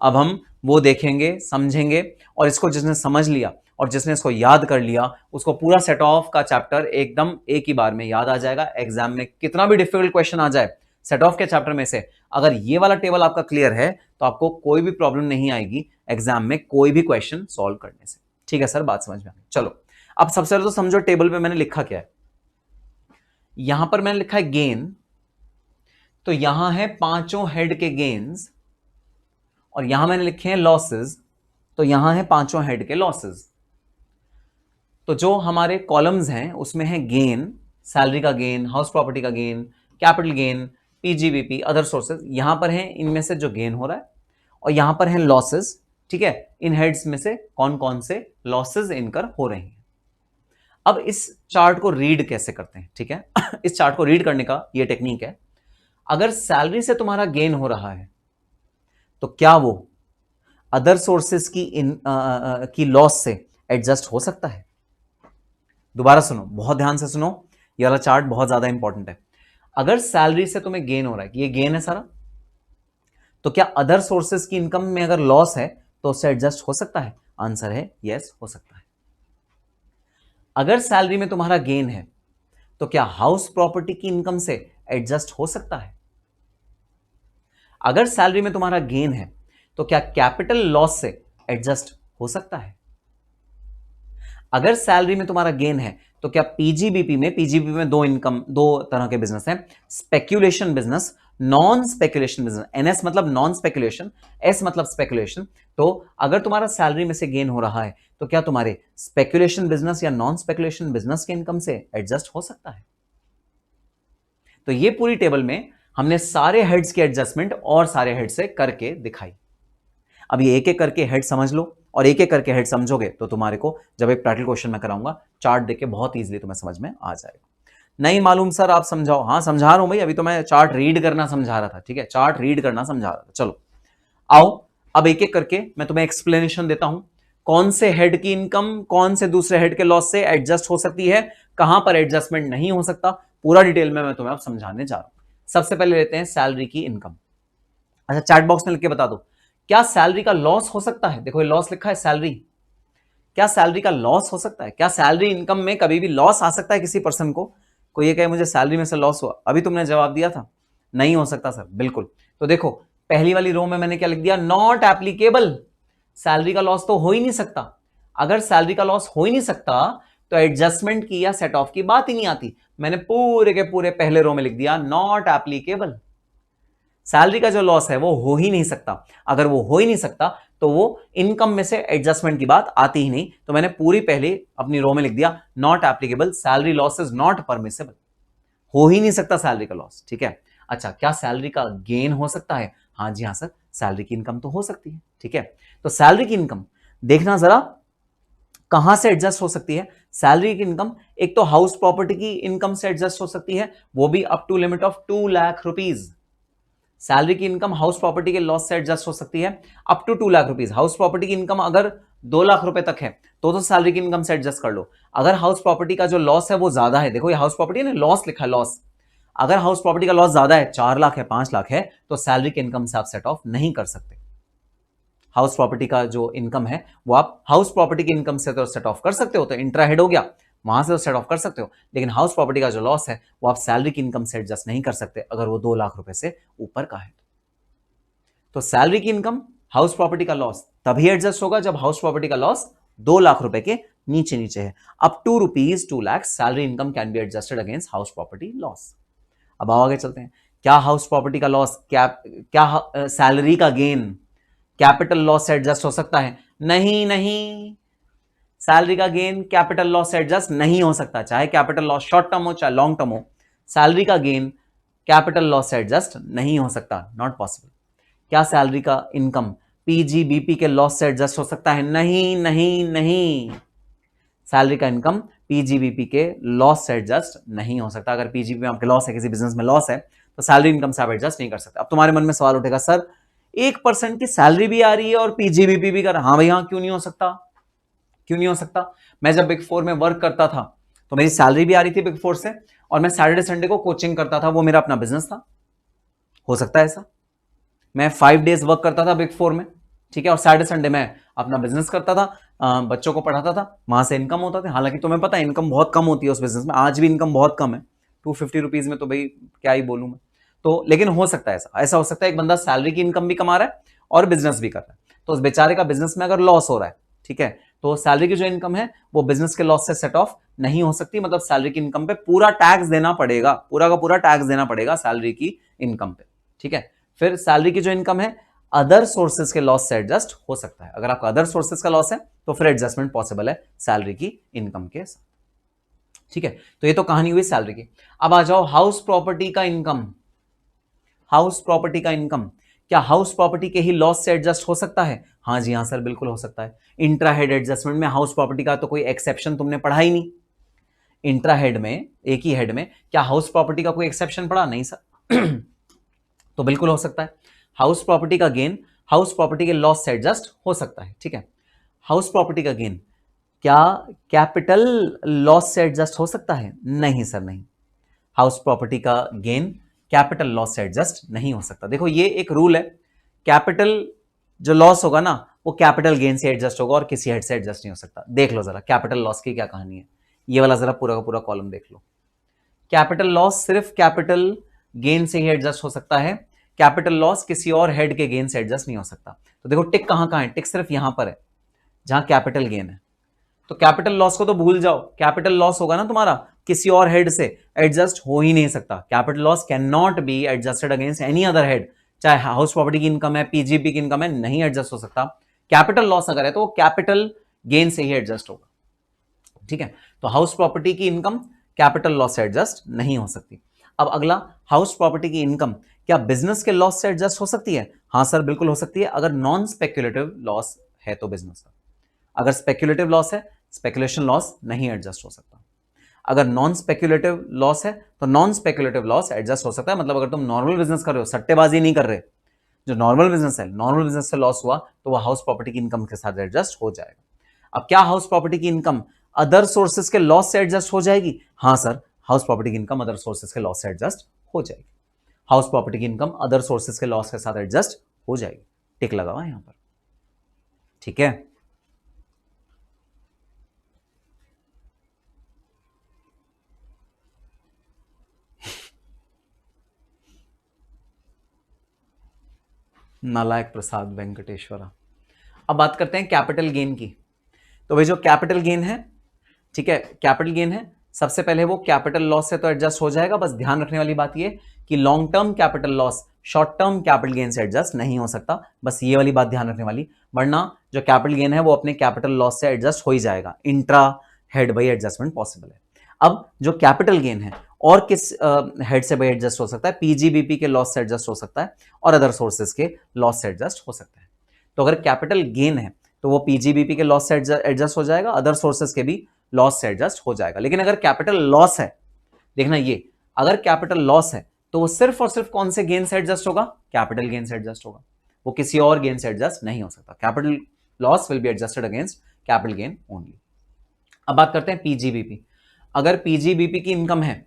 अब हम वो देखेंगे, समझेंगे, और इसको जिसने समझ लिया और जिसने इसको याद कर लिया उसको पूरा सेट ऑफ का चैप्टर एकदम एक ही बार में याद आ जाएगा। एग्जाम में कितना भी डिफिकल्ट क्वेश्चन आ जाए सेट ऑफ के चैप्टर में से, अगर ये वाला टेबल आपका क्लियर है तो आपको कोई भी प्रॉब्लम नहीं आएगी एग्जाम में कोई भी क्वेश्चन सॉल्व करने से। ठीक है सर, बात समझ में आ गई। चलो अब सबसे पहले तो समझो टेबल पे मैंने लिखा क्या है। यहां पर मैंने लिखा है गेन, तो यहां है पांचों हेड के गेन्स, और यहां मैंने लिखे हैं लॉसेस, तो यहां है पांचों हेड के लॉसेस। तो जो हमारे कॉलम्स हैं उसमें है गेन, सैलरी का गेन, हाउस प्रॉपर्टी का gain, capital gain, PGBP, other sources, यहां पर है इनमें से जो गेन हो रहा है, और यहां पर है लॉसेस। ठीक है, इन हेड्स में से कौन कौन से लॉसेस इनकर हो रहे हैं। अब इस चार्ट को रीड कैसे करते हैं? ठीक है इस चार्ट को रीड करने का ये टेक्निक है। अगर सैलरी से तुम्हारा गेन हो रहा है तो क्या वो अदर सोर्सेस की लॉस से एडजस्ट हो सकता है? दोबारा सुनो, बहुत ध्यान से सुनो, ये वाला चार्ट बहुत ज्यादा इंपॉर्टेंट है। अगर सैलरी से तुम्हें गेन हो रहा है, ये गेन है सारा, तो क्या अदर सोर्सेस की इनकम में अगर लॉस है तो उससे एडजस्ट हो सकता है? आंसर है यस, हो सकता है। अगर सैलरी में तुम्हारा गेन है तो क्या हाउस प्रॉपर्टी की इनकम से एडजस्ट हो सकता है? अगर सैलरी में तुम्हारा गेन है तो क्या कैपिटल लॉस से एडजस्ट हो सकता है? अगर सैलरी में तुम्हारा गेन है तो क्या पीजीबीपी में दो तरह के बिजनेस हैं, speculation business, non speculation business. NS मतलब नॉन स्पेक्यूलेशन, एस मतलब स्पेक्यूलेशन। तो अगर तुम्हारा सैलरी में से गेन हो रहा है तो क्या तुम्हारे स्पेक्यूलेशन बिजनेस या नॉन स्पेक्यूलेशन बिजनेस के इनकम से एडजस्ट हो सकता है? तो ये पूरी टेबल में हमने सारे हेड्स के एडजस्टमेंट और सारे हेड से करके दिखाई। अब ये एक एक करके हेड समझ लो, और एक एक करके हेड समझोगे तो तुम्हारे को जब एक प्रैक्टिकल क्वेश्चन मैं कराऊंगा चार्ट देख के बहुत इजीली तुम्हें समझ में आ जाएगा। नहीं मालूम सर आप समझाओ? हाँ समझा रहा हूं भाई, अभी तो मैं चार्ट रीड करना समझा रहा था। ठीक है, चार्ट रीड करना समझा रहा था। चलो आओ अब एक एक करके मैं तुम्हें एक्सप्लेनेशन देता हूं, कौन से हेड की इनकम कौन से दूसरे हेड के लॉस से एडजस्ट हो सकती है, कहां पर एडजस्टमेंट नहीं हो सकता, पूरा डिटेल में मैं तुम्हें अब समझाने जा रहा हूं। सबसे पहले लेते हैं सैलरी की इनकम। अच्छा चैट बॉक्स में लिख के बता दो, क्या सैलरी का लॉस हो सकता है? देखो ये लॉस लिखा है सैलरी, क्या सैलरी का लॉस हो सकता है? क्या सैलरी इनकम में कभी भी लॉस आ सकता है किसी पर्सन को? कोई ये कहे मुझे सैलरी में से लॉस हुआ, अभी तुमने जवाब दिया था नहीं हो सकता सर, बिल्कुल। तो देखो पहली वाली रो में मैंने क्या लिख दिया, नॉट एप्लीकेबल। सैलरी का लॉस तो हो ही नहीं सकता। अगर सैलरी का लॉस हो ही नहीं सकता तो एडजस्टमेंट की या सेट ऑफ की बात ही नहीं आती। मैंने पूरे के पूरे पहले रो में लिख दिया नॉट एप्लीकेबल। सैलरी का जो लॉस है वो हो ही नहीं सकता। अगर वो हो ही नहीं सकता तो वो इनकम में से एडजस्टमेंट की बात आती ही नहीं। तो मैंने पूरी पहले अपनी रो में लिख दिया not applicable, salary loss is not permissible. हो ही नहीं सकता सैलरी का लॉस। ठीक है, अच्छा क्या सैलरी का गेन हो सकता है? हाँ जी हाँ सर, सैलरी की इनकम तो हो सकती है। ठीक है, तो सैलरी की इनकम देखना जरा कहां से एडजस्ट हो सकती है। सैलरी की इनकम एक तो हाउस प्रॉपर्टी की इनकम से एडजस्ट हो सकती है, वो भी up to limit of 2 lakh rupees. Salary की इनकम हाउस प्रॉपर्टी के लॉस से एडजस्ट हो सकती है up to 2 lakh rupees. House property की इनकम अगर 2 लाख रुपए तक है तो सैलरी की इनकम से एडजस्ट कर लो। अगर हाउस प्रॉपर्टी का जो लॉस है वो ज्यादा है, देखो ये हाउस प्रॉपर्टी है ना, लॉस लिखा है लॉस, अगर हाउस प्रॉपर्टी का लॉस ज्यादा है, 4 लाख है, 5 लाख है, तो सैलरी की इनकम से आप सेट ऑफ नहीं कर सकते। हाउस प्रॉपर्टी का जो इनकम है वो आप हाउस प्रॉपर्टी की इनकम से तो सेट ऑफ कर सकते हो, तो इंट्रा हेड हो गया, वहां से तो सेट ऑफ कर सकते हो। लेकिन हाउस प्रॉपर्टी का जो लॉस है वो आप सैलरी की इनकम से एडजस्ट नहीं कर सकते अगर वो 2 लाख रुपए से ऊपर का है। तो सैलरी की इनकम, हाउस प्रॉपर्टी का लॉस तभी एडजस्ट होगा जब हाउस प्रॉपर्टी का लॉस 2 लाख रुपए के नीचे नीचे है। Up to ₹2 lakh salary income can be adjusted against house property loss. अब आगे चलते हैं, क्या हाउस प्रॉपर्टी का लॉस, क्या सैलरी का गेन कैपिटल लॉस से एडजस्ट हो सकता है? नहीं नहीं, सैलरी का गेन कैपिटल लॉस से एडजस्ट नहीं हो सकता, चाहे कैपिटल लॉस शॉर्ट टर्म हो चाहे लॉन्ग टर्म हो, सैलरी का गेन कैपिटल लॉस से एडजस्ट नहीं हो सकता, नॉट पॉसिबल। क्या सैलरी का इनकम पीजीबीपी के लॉस से एडजस्ट हो सकता है? नहीं नहीं नहीं, सैलरी का इनकम पीजीबीपी के लॉस से एडजस्ट नहीं हो सकता। अगर पीजीबीपी में आपके लॉस है, किसी बिजनेस में लॉस है, तो सैलरी इनकम से आप एडजस्ट नहीं कर सकते। अब तुम्हारे मन में सवाल उठेगा, सर 1% की सैलरी भी आ रही है और पीजीबीपी भी कर, हाँ भाई हाँ, क्यों नहीं हो सकता, क्यों नहीं हो सकता? मैं जब बिग फोर में वर्क करता था तो मेरी सैलरी भी आ रही थी बिग फोर से, और मैं सैटरडे संडे को कोचिंग करता था, वो मेरा अपना बिजनेस था। हो सकता है ऐसा? मैं 5 डेज वर्क करता था बिग फोर में, ठीक है, और सैटरडे संडे मैं अपना बिजनेस करता था, बच्चों को पढ़ाता था, वहां से इनकम होता था। हालांकि तुम्हें पता है इनकम बहुत कम होती है उस बिजनेस में, आज भी इनकम बहुत कम है, 250 रुपीज में तो भाई क्या ही बोलूं मैं। तो लेकिन हो सकता है ऐसा हो सकता है एक बंदा सैलरी की इनकम भी कमा रहा है और बिजनेस भी कर रहा है, तो उस बेचारे का बिजनेस में अगर लॉस हो रहा है, ठीक है, तो सैलरी की जो इनकम है वो बिजनेस के लॉस से सेट ऑफ नहीं हो सकती, मतलब सैलरी की इनकम पे पूरा टैक्स देना पड़ेगा, पूरा का पूरा टैक्स देना पड़ेगा सैलरी की इनकम पे, ठीक है। फिर सैलरी की जो इनकम है अदर सोर्सेज के लॉस से एडजस्ट हो सकता है। अगर आपका अदर सोर्सेज का लॉस है तो फिर एडजस्टमेंट पॉसिबल है सैलरी की इनकम के साथ, ठीक है। तो ये तो कहानी हुई सैलरी की। अब आ जाओ हाउस प्रॉपर्टी का इनकम। हाउस प्रॉपर्टी का इनकम, क्या हाउस प्रॉपर्टी के ही लॉस से एडजस्ट हो सकता है? हाँ जी हाँ सर, बिल्कुल हो सकता है। इंट्रा हेड एडजस्टमेंट में हाउस प्रॉपर्टी का तो कोई एक्सेप्शन तुमने पढ़ा ही नहीं। इंट्रा हेड में, एक ही हेड में, क्या हाउस प्रॉपर्टी का कोई एक्सेप्शन पढ़ा? नहीं सर। तो बिल्कुल हो सकता है। हाउस प्रॉपर्टी का गेन हाउस प्रॉपर्टी के लॉस से एडजस्ट हो सकता है, ठीक है। हाउस प्रॉपर्टी का गेन क्या कैपिटल लॉस से एडजस्ट हो सकता है? नहीं सर, नहीं। हाउस प्रॉपर्टी का गेन कैपिटल लॉस से एडजस्ट नहीं हो सकता। देखो ये एक रूल है, कैपिटल जो लॉस होगा ना वो कैपिटल गेन से एडजस्ट होगा और किसी हेड से एडजस्ट नहीं हो सकता। देख लो जरा कैपिटल लॉस की क्या कहानी है, ये वाला जरा पूरा का पूरा कॉलम देख लो। कैपिटल लॉस सिर्फ कैपिटल गेन से ही एडजस्ट हो सकता है, कैपिटल लॉस किसी और हेड के गेन से एडजस्ट नहीं हो सकता। तो देखो टिक कहां कहां है, टिक सिर्फ यहां पर है जहां कैपिटल गेन है। तो कैपिटल लॉस को तो भूल जाओ, कैपिटल लॉस होगा ना तुम्हारा किसी और हेड से एडजस्ट हो ही नहीं सकता। Capital loss can not B adjusted against any other head, चाहे हाउस प्रॉपर्टी की इनकम है, पीजीपी की इनकम है, नहीं एडजस्ट हो सकता। कैपिटल लॉस अगर है तो कैपिटल गेन से ही एडजस्ट होगा, ठीक है। तो हाउस प्रॉपर्टी की इनकम कैपिटल लॉस से एडजस्ट नहीं हो सकती। अब अगला, हाउस प्रॉपर्टी की इनकम क्या बिजनेस के लॉस से एडजस्ट हो सकती है? हाँ सर, बिल्कुल हो सकती है, अगर नॉन स्पेक्युलेटिव लॉस है तो बिजनेस का। अगर स्पेक्युलेटिव लॉस है, स्पेकुलेशन लॉस नहीं एडजस्ट हो सकता। अगर नॉन स्पेक्युलेटिव लॉस है तो नॉन स्पेक्युलेटिव लॉस एडजस्ट हो सकता है, मतलब अगर तुम नॉर्मल बिजनेस कर रहे हो, सट्टेबाजी नहीं कर रहे, जो नॉर्मल बिजनेस है, नॉर्मल बिजनेस से लॉस हुआ तो वह हाउस प्रॉपर्टी की इनकम के साथ एडजस्ट हो जाएगा। अब क्या हाउस प्रॉपर्टी की इनकम अदर सोर्सेज के लॉस से एडजस्ट हो जाएगी? हाँ सर, हाउस प्रॉपर्टी की इनकम अदर सोर्सेज के लॉस से एडजस्ट हो जाएगी। हाउस प्रॉपर्टी की इनकम अदर सोर्सेज के लॉस के साथ एडजस्ट हो जाएगी। टिक लगा हुआ यहां पर, ठीक है। नालायक प्रसाद वेंकटेश्वरा। अब बात करते हैं कैपिटल गेन की। तो भाई जो कैपिटल गेन है, ठीक है, कैपिटल गेन है, सबसे पहले वो कैपिटल लॉस से तो एडजस्ट हो जाएगा। बस ध्यान रखने वाली बात ये कि long term capital loss short term capital gain से एडजस्ट नहीं हो सकता, बस ये वाली बात ध्यान रखने वाली। वरना जो कैपिटल गेन है वो अपने कैपिटल लॉस से एडजस्ट हो ही जाएगा, intra head by adjustment possible है। अब जो कैपिटल गेन है और किस हेड से बाई एडजस्ट हो सकता है? पीजीबीपी के लॉस से एडजस्ट हो सकता है और अदर सोर्सेज के लॉस से एडजस्ट हो सकता है। तो अगर कैपिटल गेन है तो वो पीजीबीपी के लॉस से एडजस्ट हो जाएगा, अदर सोर्सेज के भी लॉस से एडजस्ट हो जाएगा। लेकिन अगर कैपिटल लॉस है, देखना ये, अगर कैपिटल लॉस है तो वो सिर्फ और सिर्फ कौन से गेन से एडजस्ट होगा? कैपिटल गेन से एडजस्ट होगा, वो किसी और गेन से एडजस्ट नहीं हो सकता। Capital loss will be adjusted against capital gain only. अब बात करते हैं पीजीबीपी। अगर पीजीबीपी की इनकम है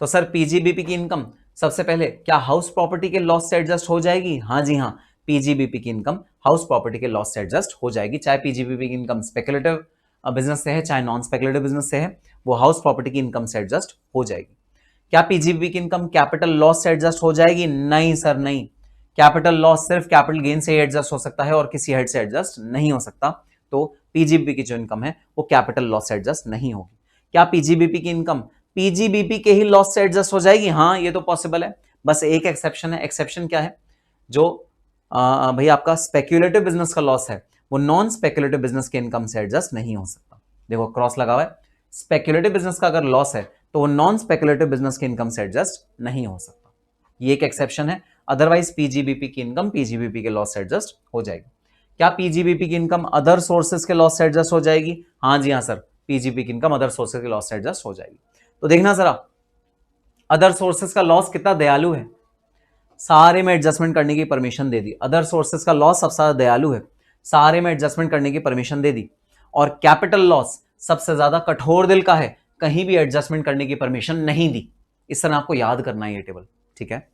तो सर पीजीबीपी की इनकम सबसे पहले क्या हाउस प्रॉपर्टी के लॉस से एडजस्ट हो जाएगी? हाँ जी हाँ, पीजीबीपी की इनकम हाउस प्रॉपर्टी के लॉस से एडजस्ट हो जाएगी, चाहे पीजीबीपी की इनकम स्पेकुलेटिव बिजनेस से है चाहे नॉन स्पेकुलेटिव बिजनेस से है, वो हाउस प्रॉपर्टी की इनकम से एडजस्ट हो जाएगी। क्या पीजीबीपी की इनकम कैपिटल लॉस से एडजस्ट हो जाएगी? नहीं सर, नहीं। कैपिटल लॉस सिर्फ कैपिटल गेन से ही एडजस्ट हो सकता है और किसी हेड से एडजस्ट नहीं हो सकता। तो पीजीबीपी की जो इनकम है वो कैपिटल लॉस से एडजस्ट नहीं होगी। क्या पीजीबीपी की इनकम पीजीबीपी के ही लॉस से एडजस्ट हो जाएगी? हाँ, ये तो पॉसिबल है। बस एक एक्सेप्शन है। एक्सेप्शन क्या है? जो भाई आपका स्पेक्यूलेटिव बिजनेस का लॉस है वो नॉन स्पेक्यूलेटिव बिजनेस के इनकम से एडजस्ट नहीं हो सकता। देखो क्रॉस लगा हुआ है, स्पेक्यूलेटिव बिजनेस का अगर लॉस है तो वो नॉन स्पेक्यूलेटिव बिजनेस के इनकम से एडजस्ट नहीं हो सकता। ये एक एक्सेप्शन है। अदरवाइज पीजीबीपी की इनकम पीजीबीपी के लॉस से एडजस्ट हो जाएगी। क्या पीजीबीपी की इनकम अदर सोर्सेज के लॉस से एडजस्ट हो जाएगी? हाँ जी हाँ सर, पीजीबी की इनकम अदर सोर्सेज के लॉस से एडजस्ट हो जाएगी। तो देखना जरा अदर सोर्सेज का लॉस कितना दयालु है, सारे में एडजस्टमेंट करने की परमिशन दे दी। अदर सोर्सेज का लॉस सबसे ज्यादा दयालु है, सारे में एडजस्टमेंट करने की परमिशन दे दी। और कैपिटल लॉस सबसे ज्यादा कठोर दिल का है, कहीं भी एडजस्टमेंट करने की परमिशन नहीं दी। इस तरह आपको याद करना है ये टेबल, ठीक है।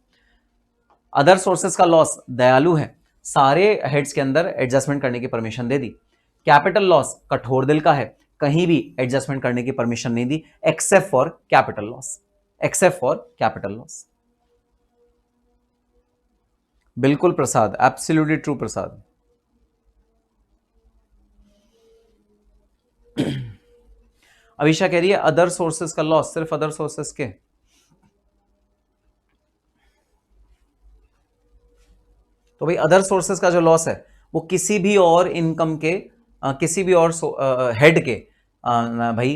अदर सोर्सेज का लॉस दयालु है, सारे हेड्स के अंदर एडजस्टमेंट करने की परमिशन दे दी। कैपिटल लॉस कठोर दिल का है, कहीं भी एडजस्टमेंट करने की परमिशन नहीं दी except for capital loss, except for capital loss. बिल्कुल प्रसाद, एब्सोल्युटली ट्रू प्रसाद। अभिषा कह रही है अदर सोर्सेस का लॉस, सिर्फ अदर सोर्सेस के। तो भाई अदर सोर्सेस का जो लॉस है वो किसी भी और इनकम के किसी भी और हेड के भाई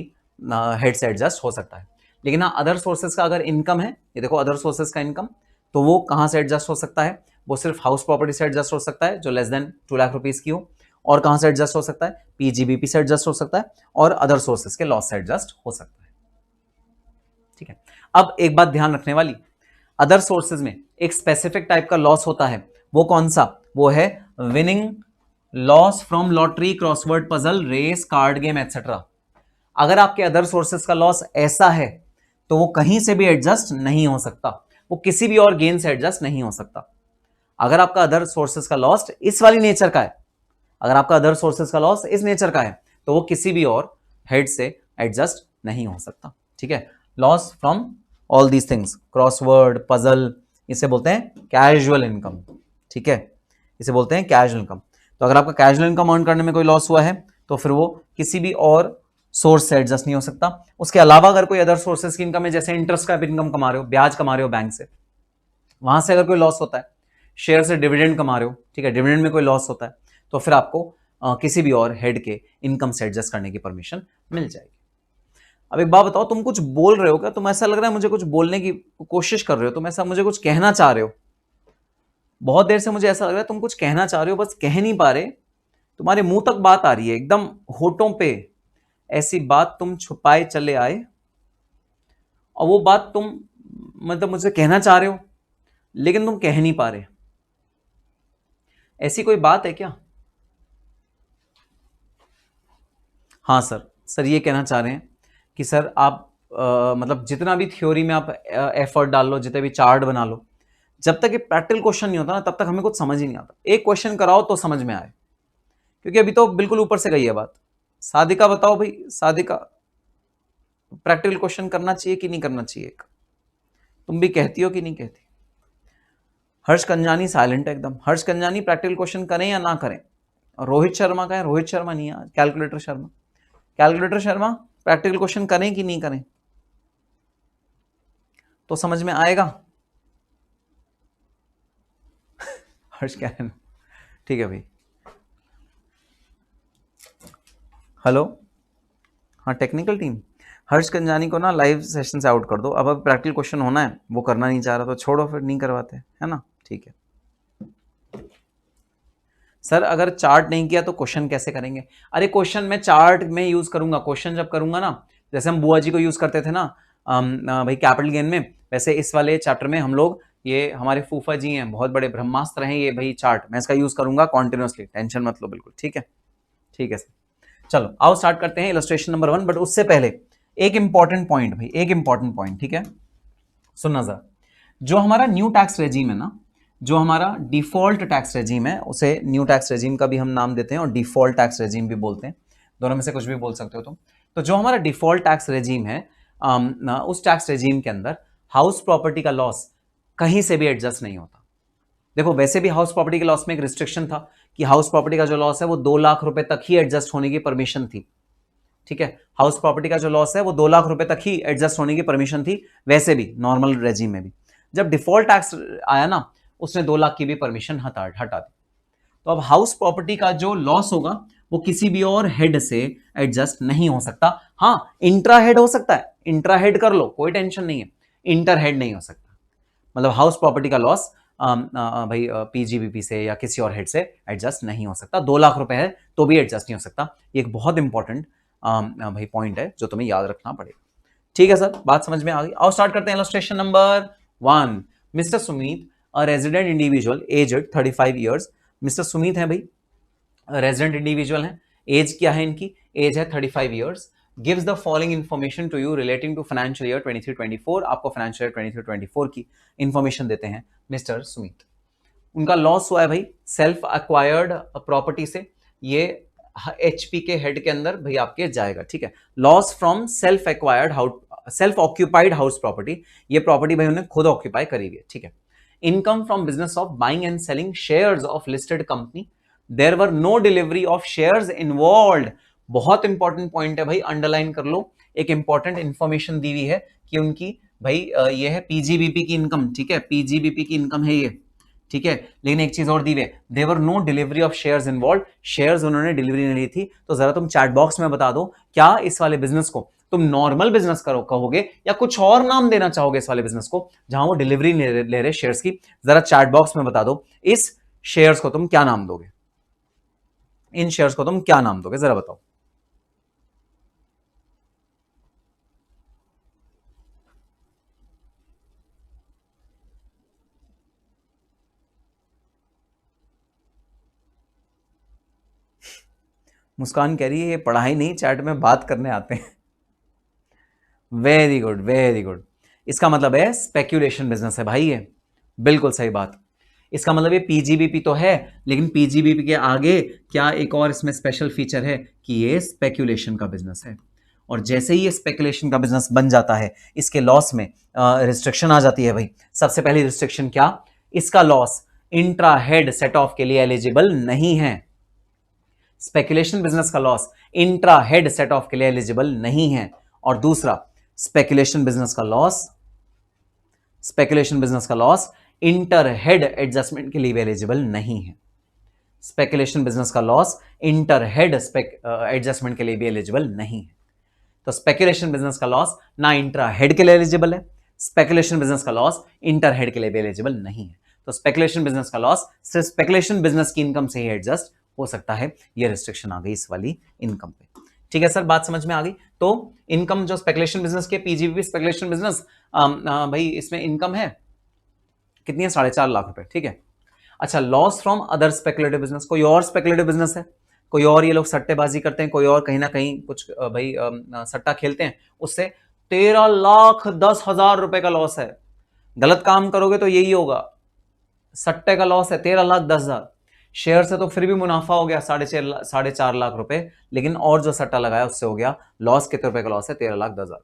हेड से एडजस्ट हो सकता है। लेकिन हाँ अदर सोर्सेस का अगर इनकम है, ये देखो अदर सोर्सेस का इनकम, तो वो कहां से एडजस्ट हो सकता है? वो सिर्फ हाउस प्रॉपर्टी से एडजस्ट हो सकता है जो लेस देन 2 लाख रुपीस की हो। और कहां से एडजस्ट हो सकता है? पीजीबीपी से एडजस्ट हो सकता है और अदर सोर्सेस के लॉस से एडजस्ट हो सकता है, ठीक है। अब एक बात ध्यान रखने वाली, अदर सोर्सेज में एक स्पेसिफिक टाइप का लॉस होता है। वो कौन सा? वो है winning loss from lottery, crossword puzzle, race, card game etcetera. अगर आपके अदर सोर्सेज का लॉस ऐसा है तो वो कहीं से भी एडजस्ट नहीं हो सकता, वो किसी भी और गेन से एडजस्ट नहीं हो सकता। अगर आपका अदर सोर्सेज का लॉस इस वाली नेचर का है, अगर आपका अदर सोर्सेज का लॉस इस नेचर का है तो वो किसी भी और हेड से एडजस्ट नहीं हो सकता, ठीक है। Loss from all these things, crossword, puzzle, इसे बोलते हैं कैजुअल इनकम, ठीक है, इसे बोलते हैं कैजुअल इनकम। तो अगर आपका कैजुअल इनकम अर्न करने में कोई लॉस हुआ है तो फिर वो किसी भी और सोर्स से एडजस्ट नहीं हो सकता। उसके अलावा अगर कोई अदर सोर्सेज की इनकम है, जैसे इंटरेस्ट का इनकम कमा रहे हो, ब्याज कमा रहे हो बैंक से, वहां से अगर कोई लॉस होता है, शेयर से डिविडेंड कमा रहे हो, ठीक है, डिविडेंड में कोई लॉस होता है, तो फिर आपको किसी भी और हेड के इनकम से एडजस्ट करने की परमिशन मिल जाएगी। अब एक बात बताओ, तुम कुछ बोल रहे हो क्या? तुम ऐसा लग रहा है मुझे कुछ बोलने की कोशिश कर रहे हो, तुम ऐसा मुझे कुछ कहना चाह रहे हो। बहुत देर से मुझे ऐसा लग रहा है तुम कुछ कहना चाह रहे हो, बस कह नहीं पा रहे। तुम्हारे मुंह तक बात आ रही है, एकदम होठों पे ऐसी बात तुम छुपाए चले आए, और वो बात तुम मतलब मुझे कहना चाह रहे हो लेकिन तुम कह नहीं पा रहे। ऐसी कोई बात है क्या? हाँ सर, सर ये कहना चाह रहे हैं कि सर आप मतलब जितना भी थ्योरी में आप एफर्ट डाल लो, जितने भी चार्ट बना लो, जब तक ये प्रैक्टिकल क्वेश्चन नहीं होता ना तब तक हमें कुछ समझ ही नहीं आता। एक क्वेश्चन कराओ तो समझ में आए, क्योंकि अभी तो बिल्कुल ऊपर से गई है बात। सादिका बताओ भाई, सादिका प्रैक्टिकल क्वेश्चन करना चाहिए कि नहीं करना चाहिए? तुम भी कहती हो कि नहीं कहती? हर्ष कंजानी साइलेंट है एकदम। हर्ष कंजानी प्रैक्टिकल क्वेश्चन करें या ना करें? रोहित शर्मा का है, रोहित शर्मा नहीं है, calculator Sharma. Calculator Sharma practical question करें कि नहीं करें तो समझ में आएगा। हर्ष क्या है ना, ठीक है भाई। हेलो, हाँ टेक्निकल टीम, हर्ष कंजानी को ना लाइव सेशन से आउट कर दो। अब प्रैक्टिकल क्वेश्चन होना है, वो करना नहीं चाह रहा तो छोड़ो, फिर नहीं करवाते, है ना, ठीक है। सर अगर चार्ट नहीं किया तो क्वेश्चन कैसे करेंगे? अरे क्वेश्चन मैं चार्ट में यूज करूंगा, क्वेश्चन जब करूंगा ना, जैसे हम बुआ जी को यूज करते थे ना भाई कैपिटल गेन में, वैसे इस वाले चैप्टर में हम लोग, ये हमारे फूफा जी हैं, बहुत बड़े ब्रह्मास्त्र हैं ये भाई चार्ट, मैं इसका यूज करूंगा कॉन्टिन्यूसली, टेंशन मत लो, बिल्कुल ठीक है, ठीक है सर। चलो आओ स्टार्ट करते हैं इलस्ट्रेशन नंबर 1। बट उससे पहले एक इंपॉर्टेंट पॉइंट भाई, एक इंपॉर्टेंट पॉइंट, ठीक है, सुनना जरा। जो हमारा न्यू टैक्स रेजीम है ना, जो हमारा डिफॉल्ट टैक्स रेजीम है, उसे न्यू टैक्स रेजीम का भी हम नाम देते हैं और डिफॉल्ट टैक्स रेजीम भी बोलते हैं, दोनों में से कुछ भी बोल सकते हो तुम। तो जो हमारा डिफॉल्ट टैक्स रेजीम है, उस टैक्स रेजीम के अंदर हाउस प्रॉपर्टी का लॉस कहीं से भी एडजस्ट नहीं होता। देखो वैसे भी हाउस प्रॉपर्टी के लॉस में एक रिस्ट्रिक्शन था कि हाउस प्रॉपर्टी का जो लॉस है वो 2 लाख रुपए तक ही एडजस्ट होने की परमिशन थी, ठीक है। हाउस प्रॉपर्टी का जो लॉस है वो 2 लाख रुपए तक ही एडजस्ट होने की परमिशन थी, वैसे भी नॉर्मल रेजीम में भी। जब डिफॉल्ट टैक्स आया ना, उसने 2 लाख की भी परमिशन हटा दी। तो अब हाउस प्रॉपर्टी का जो लॉस होगा वो किसी भी और हेड से एडजस्ट नहीं हो सकता। हाँ, इंट्रा हेड हो सकता है, इंट्रा हेड कर लो, कोई टेंशन नहीं है, इंटर हेड नहीं हो सकता। मतलब हाउस प्रॉपर्टी का लॉस भाई पीजीबीपी से या किसी और हेड से एडजस्ट नहीं हो सकता। 2 लाख रुपए है तो भी एडजस्ट नहीं हो सकता। ये एक बहुत इंपॉर्टेंट भाई पॉइंट है जो तुम्हें याद रखना पड़ेगा। ठीक है सर, बात समझ में आ गई। आओ स्टार्ट करते हैं। Illustration number 1, mister Sumit, a resident individual aged 35 years. Mister Sumit है भाई, रेजिडेंट इंडिविजुअल हैं। एज क्या है इनकी? एज है 35 years. Gives the following information to you relating to financial year 23-24। आपको फाइनेंशियल ईयर 23-24 की इंफॉर्मेशन देते हैं मिस्टर सुमित। उनका लॉस हुआ है भाई सेल्फ एक्वायर्ड प्रॉपर्टी से। ये एचपी के हेड के अंदर भाई आपके जाएगा, ठीक है। Loss from self acquired house, self occupied house property. ये प्रॉपर्टी भाई उन्होंने खुद ऑक्यूपाई करी हुई है, ठीक है। Income from business of buying and selling shares of listed company. There were no delivery of shares involved. बहुत इंपॉर्टेंट पॉइंट है भाई, अंडरलाइन कर लो। एक इंपॉर्टेंट इंफॉर्मेशन दी हुई है कि उनकी भाई ये है पीजीबीपी की इनकम, ठीक है, पीजीबीपी की इनकम है ये, ठीक है। लेकिन एक चीज और दी हुई है, there no delivery of shares involve. Shares उन्होंने डिलीवरी नहीं ली थी। तो जरा तुम चैट बॉक्स में बता दो, क्या इस वाले बिजनेस को तुम नॉर्मल बिजनेस करो कहोगे या कुछ और नाम देना चाहोगे इस वाले बिजनेस को जहां वो डिलीवरी ले रहे शेयर्स की? जरा चैट बॉक्स में बता दो, इस शेयर्स को तुम क्या नाम दोगे? इन शेयर्स को तुम क्या नाम दोगे, जरा बताओ। मुस्कान कह रही है ये पढ़ाई नहीं, चैट में बात करने आते हैं। Very good, very good. इसका मतलब है स्पेक्यूलेशन बिजनेस है भाई ये, बिल्कुल सही बात। इसका मतलब ये पीजीबीपी तो है, लेकिन पीजीबीपी के आगे क्या एक और इसमें स्पेशल फीचर है कि ये स्पेक्यूलेशन का बिजनेस है। और जैसे ही ये स्पेकुलेशन का बिजनेस बन जाता है, इसके लॉस में रिस्ट्रिक्शन आ जाती है भाई। सबसे पहली रिस्ट्रिक्शन क्या? इसका loss intra head set of के लिए एलिजिबल नहीं है। स्पेकुलेशन बिजनेस का loss intra head set of के लिए एलिजिबल नहीं है। और दूसरा, स्पेकुलेशन बिजनेस का लॉस इंटर हेड एडजस्टमेंट के लिए भी एलिजिबल नहीं है। स्पेकुलेशन बिजनेस का लॉस इंटर हेड एडजस्टमेंट के लिए भी एलिजिबल नहीं है। तो स्पेकुलेशन बिजनेस का लॉस ना इंट्रा हेड के लिए एलिजिबल है, स्पेकुलेशन बिजनेस का लॉस इंटर हेड के लिए भी एलिजिबल नहीं है। तो स्पेकुलेशन बिजनेस का लॉस सिर्फ स्पेकुलेशन बिजनेस की इनकम से ही एडजस्ट हो सकता है। ये रिस्ट्रिक्शन आ गई इस वाली इनकम पे। ठीक है सर, बात समझ में आ गई। तो इनकम जो स्पेकुलेशन बिजनेस के, पीजीबीपी स्पेकुलेशन बिजनेस, भाई इसमें इनकम है कितनी है? 4.5 लाख रुपए, ठीक है। अच्छा, loss from other speculative business, कोई और स्पेकुलेटिव बिजनेस है, कोई और ये लोग सट्टेबाजी करते हैं, कोई और कहीं ना कहीं कुछ भाई सट्टा खेलते हैं, उससे 13,10,000 रुपए का लॉस है। गलत काम करोगे तो यही होगा, सट्टे का लॉस है 13,10,000। शेयर से तो फिर भी मुनाफा हो गया 4.5 लाख रुपए, लेकिन और जो सट्टा लगाया उससे हो गया लॉस। कितने रुपए का लॉस है? 13,10,000।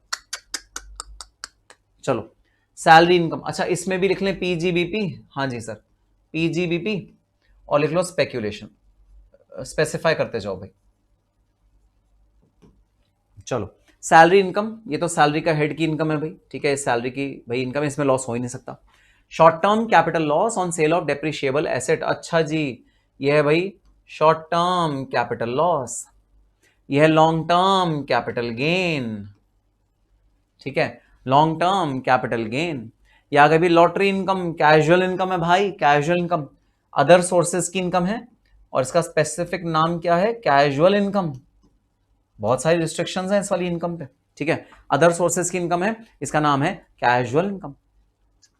चलो, सैलरी इनकम, अच्छा इसमें भी लिख लें पीजीबीपी। हाँ जी सर, पीजीबीपी, और लिख लो स्पेक्यूलेशन, स्पेसिफाई करते जाओ भाई। चलो, सैलरी इनकम, ये तो सैलरी का हेड की इनकम है भाई, ठीक है, सैलरी की भाई इनकम, इसमें लॉस हो ही नहीं सकता। Short term capital loss on sale of depreciable asset, अच्छा जी, ये है भाई शॉर्ट टर्म कैपिटल लॉस, ये है लॉन्ग टर्म कैपिटल गेन, ठीक है, लॉन्ग टर्म कैपिटल गेन। या अगर भी लॉटरी इनकम, कैजुअल इनकम है भाई, कैजुअल इनकम अदर सोर्सेज की इनकम है, और इसका स्पेसिफिक नाम क्या है? Casual income. बहुत सारी रिस्ट्रिक्शंस हैं इस वाली इनकम पे, ठीक है। अदर सोर्सेज की इनकम है, इसका नाम है कैजुअल इनकम।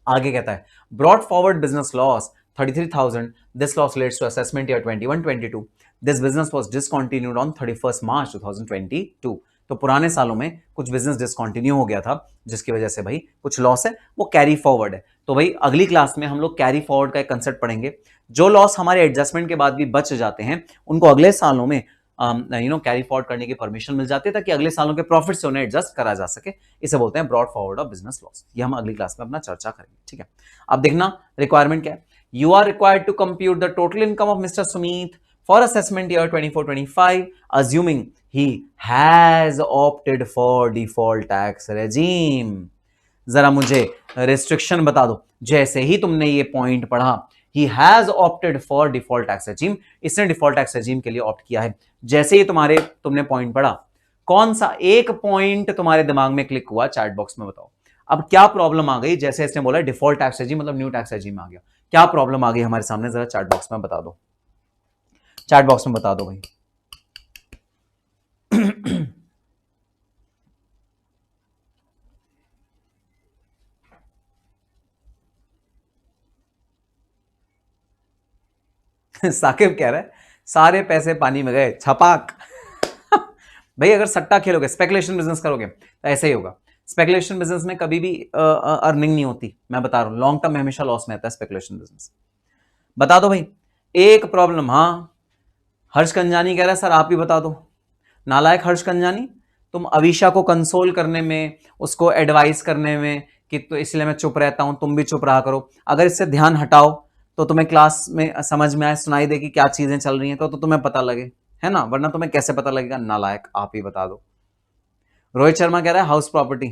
आगे कहता है brought forward business loss 33,000, this loss relates to assessment year 21-22, this business was discontinued on 31 March 2022। तो पुराने सालों में कुछ बिजनेस डिसकंटिन्यू हो गया था, जिसकी वजह से भाई कुछ लॉस है, वो कैरी फॉरवर्ड है। तो भाई अगली क्लास में हम लोग कैरी फॉरवर्ड का एक कंसेप्ट पढ़ेंगे। जो लॉस हमारे एडजस्टमेंट के बाद भी बच जाते हैं, उनको अगले सालों में कैरी फॉरवर्ड करने की परमिशन मिल जाती है, ताकि अगले सालों के प्रॉफिट से उन्हें एडजस्ट करा जा सके। इसे बोलते हैं brought forward of business loss. ये हम अगली क्लास में अपना चर्चा करेंगे, ठीक है। अब देखना रिक्वायरमेंट क्या है। You are required to compute the total income of mister Sumit for assessment year 24-25, assuming he has opted for default tax regime. जरा मुझे रिस्ट्रिक्शन बता दो। जैसे ही तुमने ये पॉइंट पढ़ा, he has opted for default tax regime, इसने डिफॉल्ट टैक्स रेजिम के लिए ऑप्ट किया है। जैसे ही तुमने पॉइंट पढ़ा, कौन सा एक पॉइंट तुम्हारे दिमाग में क्लिक हुआ, चैट बॉक्स में बताओ। अब क्या प्रॉब्लम आ गई? जैसे इसने बोला डिफॉल्ट टैक्स रेजिम मतलब न्यू टैक्स रेजिम आ गया, क्या प्रॉब्लम आ गई हमारे सामने? जरा चैट बॉक्स में बता दो, चैट बॉक्स में बता दो भाई। साकिब कह रहा है सारे पैसे पानी में गए, छपाक। भाई अगर सट्टा खेलोगे, स्पेकुलेशन बिजनेस करोगे तो ऐसे ही होगा। स्पेकुलेशन बिजनेस में कभी भी अर्निंग नहीं होती, मैं बता रहा हूं, लॉन्ग टर्म में हमेशा लॉस में आता है स्पेकुलेशन बिजनेस। बता दो भाई एक प्रॉब्लम। हाँ हर्ष कंजानी कह रहा है सर आप ही बता दो। नालायक हर्ष कंजानी, तुम अवीशा को कंसोल करने में, उसको एडवाइस करने में कि तो इसलिए मैं चुप रहता हूं, तुम भी चुप रहा करो। अगर इससे ध्यान हटाओ तो तुम्हें क्लास में समझ में आए, सुनाई दे कि क्या चीजें चल रही हैं, तो तुम्हें पता लगे, है ना, वरना तुम्हें कैसे पता लगेगा? नालायक आप ही बता दो। रोहित शर्मा कह रहा है हाउस प्रॉपर्टी,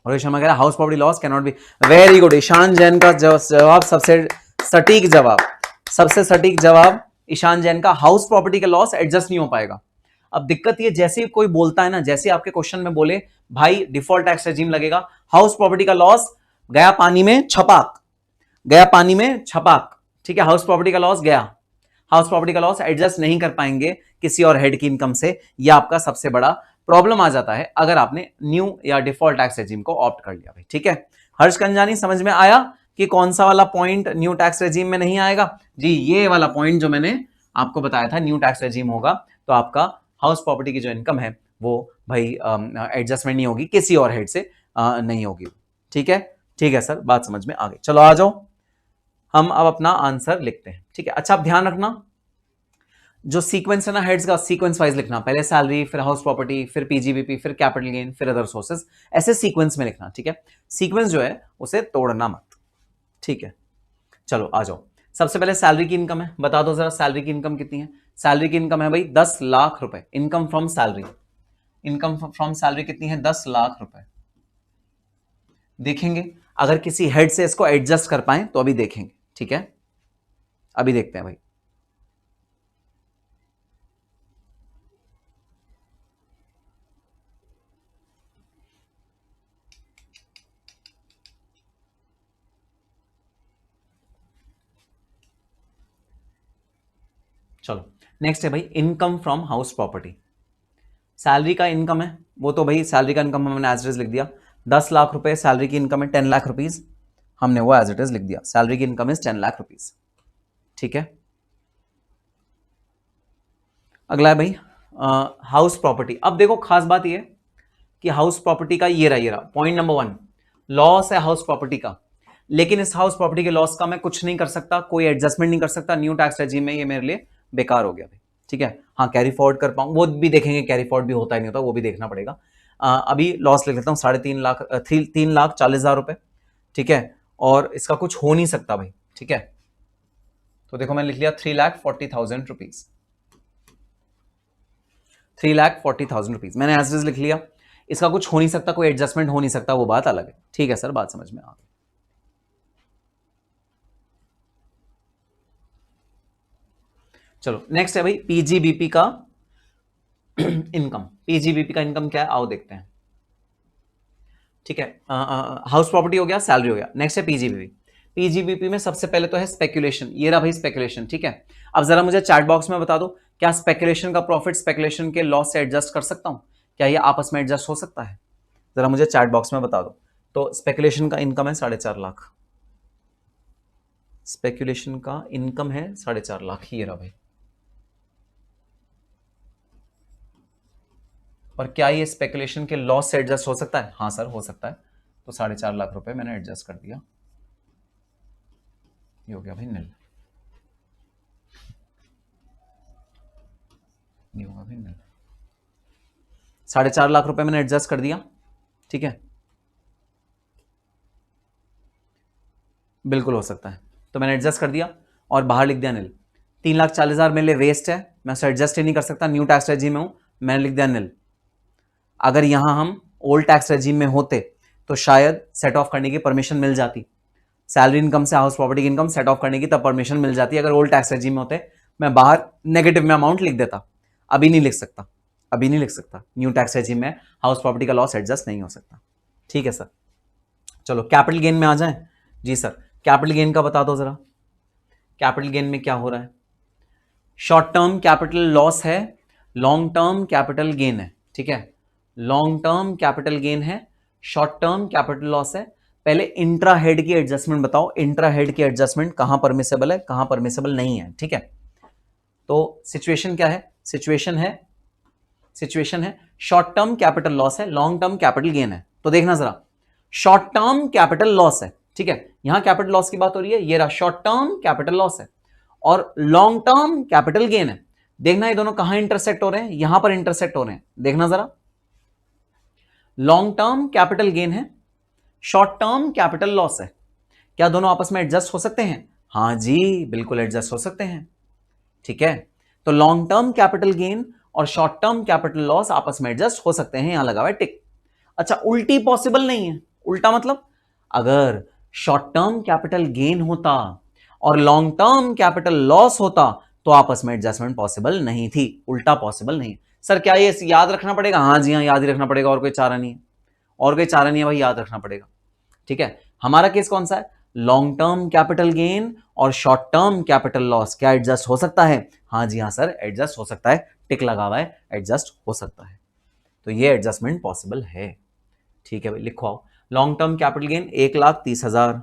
रोहित शर्मा कह रहा है house property loss can not be. Very good, Ishaan Jain का जवाब सबसे सटीक जवाब, सबसे सटीक जवाब ईशान जैन का। हाउस प्रॉपर्टी का लॉस एडजस्ट नहीं हो पाएगा। अब दिक्कत ये, जैसे ही कोई बोलता है ना, जैसे आपके क्वेश्चन में बोले भाई डिफॉल्ट टैक्स रेजिम लगेगा, हाउस प्रॉपर्टी का लॉस गया पानी में, छपाक, गया पानी में, छपाक। ठीक है, हाउस प्रॉपर्टी का लॉस गया, हाउस प्रॉपर्टी का लॉस एडजस्ट नहीं कर पाएंगे किसी और हेड की इनकम से। यह आपका सबसे बड़ा प्रॉब्लम आ जाता है अगर आपने न्यू या डिफॉल्ट टैक्स रेजिम को ऑप्ट कर लिया भाई। ठीक है, हर्ष कंजानी समझ में आया कि कौन सा वाला पॉइंट न्यू टैक्स रेजिम में नहीं आएगा? जी ये वाला पॉइंट जो मैंने आपको बताया था, न्यू टैक्स रेजिम होगा तो आपका हाउस प्रॉपर्टी की जो इनकम है वो भाई एडजस्टमेंट नहीं होगी, किसी और हेड से नहीं होगी। ठीक है, ठीक है सर, बात समझ में आ गई। चलो आ जाओ, हम अब अपना आंसर लिखते हैं। ठीक है, अच्छा आप ध्यान रखना जो सीक्वेंस है ना हेड्स का, सीक्वेंस वाइज लिखना, पहले सैलरी, फिर हाउस प्रॉपर्टी, फिर पीजीबीपी, फिर कैपिटल गेन, फिर अदर सोर्सेज, ऐसे सीक्वेंस में लिखना। ठीक है, सीक्वेंस जो है उसे तोड़ना मत। ठीक है, चलो आ जाओ। सबसे पहले सैलरी की इनकम है, बता दो जरा सैलरी की इनकम कितनी है? सैलरी की इनकम है भाई 10 लाख रुपए, income from salary. Income from salary कितनी है? 10 लाख रुपए। देखेंगे अगर किसी हेड से इसको एडजस्ट कर पाए तो अभी देखेंगे। ठीक है, अभी देखते हैं भाई। चलो नेक्स्ट है भाई income from house property. Salary का इनकम है वो तो भाई सैलरी का इनकम हमने एज इट इज लिख दिया, 10 लाख रुपए सैलरी की इनकम है, 10 लाख रुपीज हमने वो एज इट इज लिख दिया, सैलरी की इनकम इज 10 लाख रुपीज। ठीक है, अगला है भाई हाउस प्रॉपर्टी। अब देखो खास बात ये कि हाउस प्रॉपर्टी का ये रहा पॉइंट नंबर 1, लॉस है हाउस प्रॉपर्टी का, लेकिन इस हाउस प्रॉपर्टी के लॉस का मैं कुछ नहीं कर सकता, कोई एडजस्टमेंट नहीं कर सकता न्यू टैक्स रेजिम में, ये मेरे लिए बेकार हो गया भाई। ठीक है, हाँ कैरी फॉरवर्ड कर पाऊँ वो भी देखेंगे, कैरी फॉरवर्ड भी होता है नहीं होता वो भी देखना पड़ेगा। अभी लॉस लिख लेता हूँ 3.5 लाख, 3,40,000 रुपए। ठीक है, और इसका कुछ हो नहीं सकता भाई। ठीक है, तो देखो मैं लिख लिया 3,40,000 रुपीज, 3,40,000 रुपीज मैंने एज इज लिख लिया। इसका कुछ हो नहीं सकता, कोई एडजस्टमेंट हो नहीं सकता, वो बात अलग है। ठीक है सर, बात समझ में आ गई। चलो नेक्स्ट है भाई पीजीबीपी का इनकम। पीजीबीपी का इनकम क्या है आओ देखते हैं। ठीक है, हाउस प्रॉपर्टी हो गया, सैलरी हो गया, नेक्स्ट है पीजीबीपी। पीजीबीपी में सबसे पहले तो है स्पेकुलेशन, ये रहा भाई स्पेकुलेशन। ठीक है, अब जरा मुझे चैट बॉक्स में बता दो क्या स्पेकुलेशन का प्रॉफिट स्पेकुलेशन के लॉस से एडजस्ट कर सकता हूं? क्या ये आपस में एडजस्ट हो सकता है? जरा मुझे चैट बॉक्स में बता दो। तो स्पेकुलेशन का इनकम है 4.5 लाख, स्पेकुलेशन का इनकम है 4.5 लाख, ये रहा भाई। और क्या ये स्पेकुलेशन के लॉस से एडजस्ट हो सकता है? हाँ सर हो सकता है, तो 4.5 लाख रुपए मैंने एडजस्ट कर दिया, ये हो गया भाई निल, ये होगा भाई निल। 4.5 लाख रुपए मैंने एडजस्ट कर दिया। ठीक है, बिल्कुल हो सकता है, तो मैंने एडजस्ट कर दिया और बाहर लिख दिया निल। 3,40,000 मेरे लिए वेस्ट है, मैं उसे एडजस्ट ही नहीं कर सकता, न्यू टैक्स रेजिम में हूं, मैंने लिख दिया निल। अगर यहां हम ओल्ड टैक्स रेजिम में होते तो शायद सेट ऑफ करने की परमिशन मिल जाती। सैलरी इनकम से house property income set of करने की तब परमिशन मिल जाती। अगर ओल्ड टैक्स रेजिम में होते मैं बाहर नेगेटिव में अमाउंट लिख देता, अभी नहीं लिख सकता, अभी नहीं लिख सकता। न्यू टैक्स रेजिम में हाउस प्रॉपर्टी का लॉस एडजस्ट नहीं हो सकता। ठीक है सर, चलो कैपिटल गेन में आ जाएं। जी सर, कैपिटल गेन का बता दो जरा, कैपिटल गेन में क्या हो रहा है? शॉर्ट टर्म कैपिटल लॉस है, लॉन्ग टर्म कैपिटल गेन है। ठीक है, लॉन्ग टर्म कैपिटल गेन है, शॉर्ट टर्म कैपिटल लॉस है। पहले इंट्रा हेड की एडजस्टमेंट बताओ, इंट्रा हेड की एडजस्टमेंट कहां परमिसेबल है, कहां परमिसेबल नहीं है। ठीक है, तो सिचुएशन क्या है? सिचुएशन है शॉर्ट टर्म कैपिटल लॉस है, लॉन्ग टर्म कैपिटल गेन है। तो देखना जरा, शॉर्ट टर्म कैपिटल लॉस है, ठीक है, यहां कैपिटल लॉस की बात हो रही है, ये रहा शॉर्ट टर्म कैपिटल लॉस है, और लॉन्ग टर्म कैपिटल गेन है। देखना ये दोनों कहां इंटरसेक्ट हो रहे हैं, यहां पर इंटरसेक्ट हो रहे हैं। देखना जरा, लॉन्ग टर्म कैपिटल गेन है, शॉर्ट टर्म कैपिटल लॉस है। क्या दोनों आपस में एडजस्ट हो सकते हैं? हां जी, बिल्कुल एडजस्ट हो सकते हैं। ठीक है, तो लॉन्ग टर्म कैपिटल गेन और शॉर्ट टर्म कैपिटल लॉस आपस में एडजस्ट हो सकते हैं, यहां लगा हुआ है टिक। अच्छा, उल्टी पॉसिबल नहीं है। उल्टा मतलब अगर शॉर्ट टर्म कैपिटल गेन होता और लॉन्ग टर्म कैपिटल लॉस होता तो आपस में एडजस्टमेंट पॉसिबल नहीं थी, उल्टा पॉसिबल नहीं। सर क्या ये याद रखना पड़ेगा? हाँ जी हाँ, याद ही रखना पड़ेगा, और कोई चारा नहीं है, और कोई चारा नहीं है भाई, याद रखना पड़ेगा। ठीक है, हमारा केस कौन सा है? लॉन्ग टर्म कैपिटल गेन और शॉर्ट टर्म कैपिटल लॉस क्या एडजस्ट हो सकता है? हाँ जी हाँ सर, एडजस्ट हो सकता है, टिक लगा हुआ है, एडजस्ट हो सकता है। तो ये एडजस्टमेंट पॉसिबल है। ठीक है भाई, लिखो आओ। Long term capital gain 1,30,000,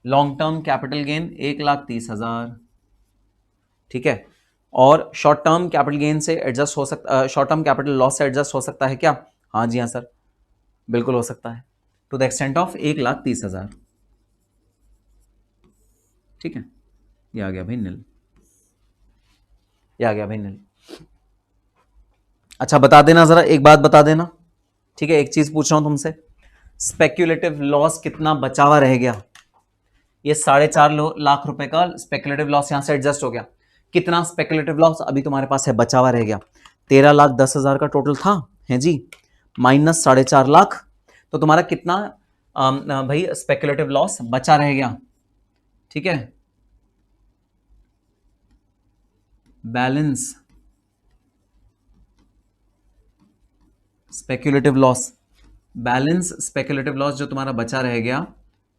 long term capital gain 1,30,000। ठीक है, और शॉर्ट टर्म कैपिटल गेन से एडजस्ट हो सकता, शॉर्ट टर्म कैपिटल लॉस से एडजस्ट हो सकता है क्या? हाँ जी हाँ सर, बिल्कुल हो सकता है, टू द एक्सटेंट ऑफ 1,30,000। ठीक है, ये आ गया भाई नील, ये आ गया भाई नील। अच्छा बता देना जरा, एक बात बता देना। ठीक है, एक चीज पूछ रहा हूं तुमसे, स्पेक्यूलेटिव लॉस कितना बचा हुआ रह गया? ये 4.5 लाख रुपए का स्पेक्यूलेटिव लॉस यहां से एडजस्ट हो गया। कितना स्पेक्यूलेटिव लॉस अभी तुम्हारे पास है बचा हुआ रह गया? 13,10,000 का टोटल था, है जी, माइनस 4.5 लाख, तो तुम्हारा कितना भाई स्पेक्यूलेटिव लॉस बचा रह गया? ठीक है, balance speculative loss, balance speculative loss जो तुम्हारा बचा रह गया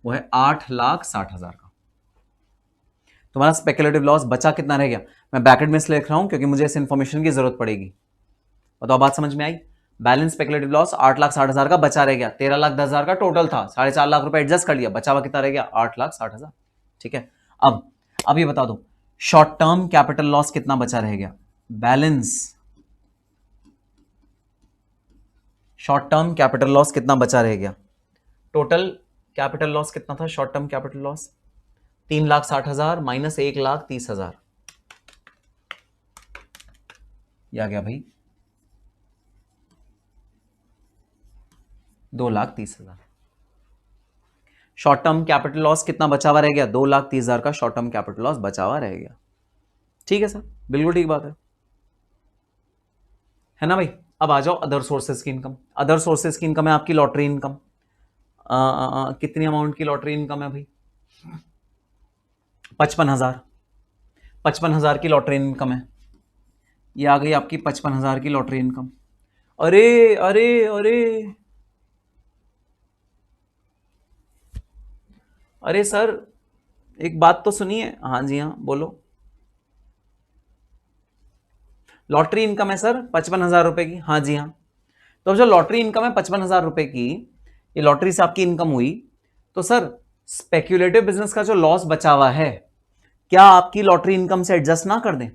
वो है 8,60,000 का। तुम्हारा स्पेक्यूलेटिव लॉस बचा कितना रह गया? मैं ब्रैकेट में इसलिए लिख रहा हूं क्योंकि मुझे इस इंफॉर्मेशन की जरूरत पड़ेगी। बताओ बात समझ में आई? बैलेंस स्पेक्यूलेटिव लॉस 8,60,000 का बचा रह गया, 13,10,000 का टोटल था, 4.5 लाख रुपए एडजस्ट कर लिया, बचा हुआ कितना रह गया? 8,60,000। ठीक है, अब ये बता दो शॉर्ट टर्म कैपिटल लॉस कितना बचा रह गया? Balance short term capital loss कितना बचा रह गया? टोटल कैपिटल लॉस कितना था short term capital loss? 3,60,000 minus 1,30,000, ये आ गया भाई 2,30,000। शॉर्ट टर्म कैपिटल लॉस कितना बचा हुआ रह गया? 2,30,000 का शॉर्ट टर्म कैपिटल लॉस बचा हुआ रह गया। ठीक है सर, बिल्कुल ठीक बात है ना भाई? अब आ जाओ अदर सोर्सेज की इनकम। अदर सोर्सेज की इनकम है आपकी लॉटरी इनकम। कितनी अमाउंट की लॉटरी इनकम है भाई? 55,000, 55,000 की लॉटरी इनकम है। ये आ गई आपकी 55,000 की लॉटरी इनकम। अरे अरे अरे अरे सर, एक बात तो सुनिए। हाँ जी हाँ, बोलो। लॉटरी इनकम है सर 55,000 रुपए की। हाँ जी हाँ, तो जो लॉटरी इनकम है 55,000 रुपए की, ये लॉटरी से आपकी इनकम हुई, तो सर स्पेक्यूलेटिव बिजनेस का जो लॉस बचा हुआ है क्या आपकी लॉटरी इनकम से एडजस्ट ना कर दें?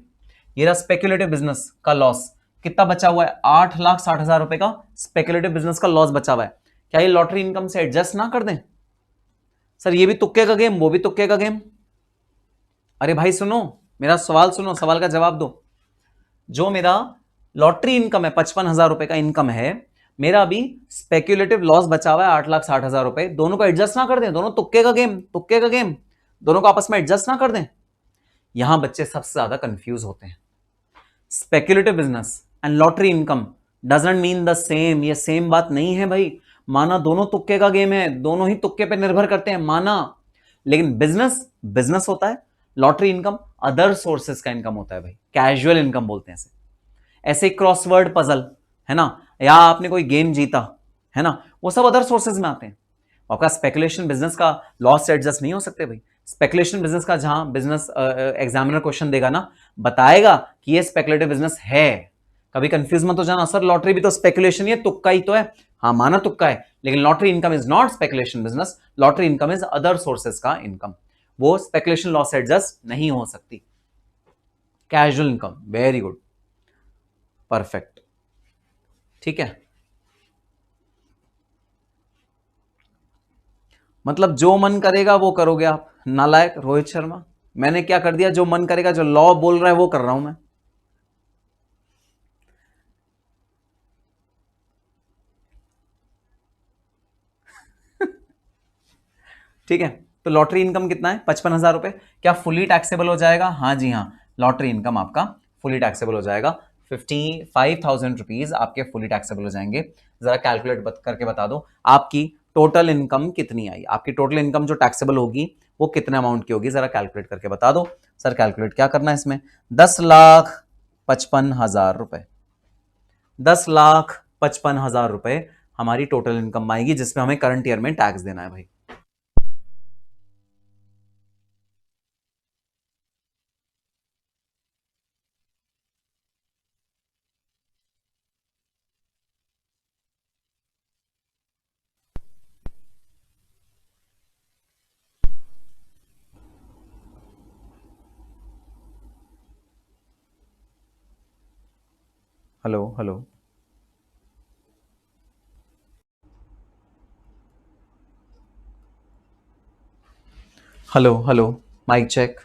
ये रहा स्पेक्यूलेटिव बिजनेस का लॉस, कितना बचा हुआ है? 8,60,000 रुपए का स्पेक्यूलेटिव बिजनेस का लॉस बचा हुआ है, क्या ये लॉटरी इनकम से एडजस्ट ना कर दें? सर ये भी तुक्के का गेम, वो भी तुक्के का गेम। अरे भाई सुनो, मेरा सवाल सुनो, सवाल का जवाब दो। जो मेरा लॉटरी इनकम है 55,000 रुपए का इनकम है, मेरा अभी स्पेक्यूलेटिव लॉस बचा हुआ है 8,60,000 रुपए, दोनों को एडजस्ट ना कर दें? दोनों तुक्के का गेम, तुक्के का गेम, दोनों को आपस में एडजस्ट ना कर दें? यहां बच्चे सबसे ज्यादा कंफ्यूज होते हैं। Speculative business and lottery income doesn't mean the same, ये सेम बात नहीं है भाई। माना दोनों तुक्के का गेम है, दोनों ही तुक्के पे निर्भर करते हैं, माना। लेकिन बिजनेस बिजनेस होता है, लॉटरी इनकम अदर सोर्सेस का इनकम होता है भाई, कैजुअल इनकम बोलते हैं ऐसे। ऐसे क्रॉसवर्ड पजल है ना, या आपने कोई गेम जीता है ना, वो सब अदर सोर्सेज में आते हैं। आपका स्पेकुलेशन बिजनेस का लॉस से एडजस्ट नहीं हो सकते भाई। स्पेकुलेशन बिजनेस का जहां बिजनेस एग्जामिनर क्वेश्चन देगा ना, बताएगा कि ये स्पेकुलेटिव बिजनेस है, कभी कंफ्यूज मत हो जाना, सर लॉटरी भी तो स्पेकुलेशन ही है, तुक्का ही तो है। हाँ माना तुक्का है, लेकिन lottery income is not speculation business, lottery income is other sources का इनकम, वो स्पेकुलेशन लॉस से एडजस्ट नहीं हो सकती। Casual income, very good, perfect, ठीक है। मतलब जो मन करेगा वो करोगे आप, नालायक रोहित शर्मा। मैंने क्या कर दिया, जो मन करेगा, जो लॉ बोल रहा है वो कर रहा हूं मैं। ठीक है, तो लॉटरी इनकम कितना है, 55,000 रुपए। क्या फुली टैक्सेबल हो जाएगा, हाँ जी हाँ, लॉटरी इनकम आपका फुली टैक्सेबल हो जाएगा। 55,000 रुपीज आपके फुली टैक्सेबल हो जाएंगे। जरा कैलकुलेट करके बता दो, आपकी टोटल इनकम कितनी आई, आपकी टोटल इनकम जो टैक्सेबल होगी वो कितने अमाउंट की होगी, जरा कैलकुलेट करके बता दो। सर कैलकुलेट क्या करना है इसमें, 10,55,000 रुपए, 10,55,000 रुपए हमारी टोटल इनकम आएगी, जिसमें हमें करंट ईयर में टैक्स देना है भाई। Hello hello hello hello, mic check.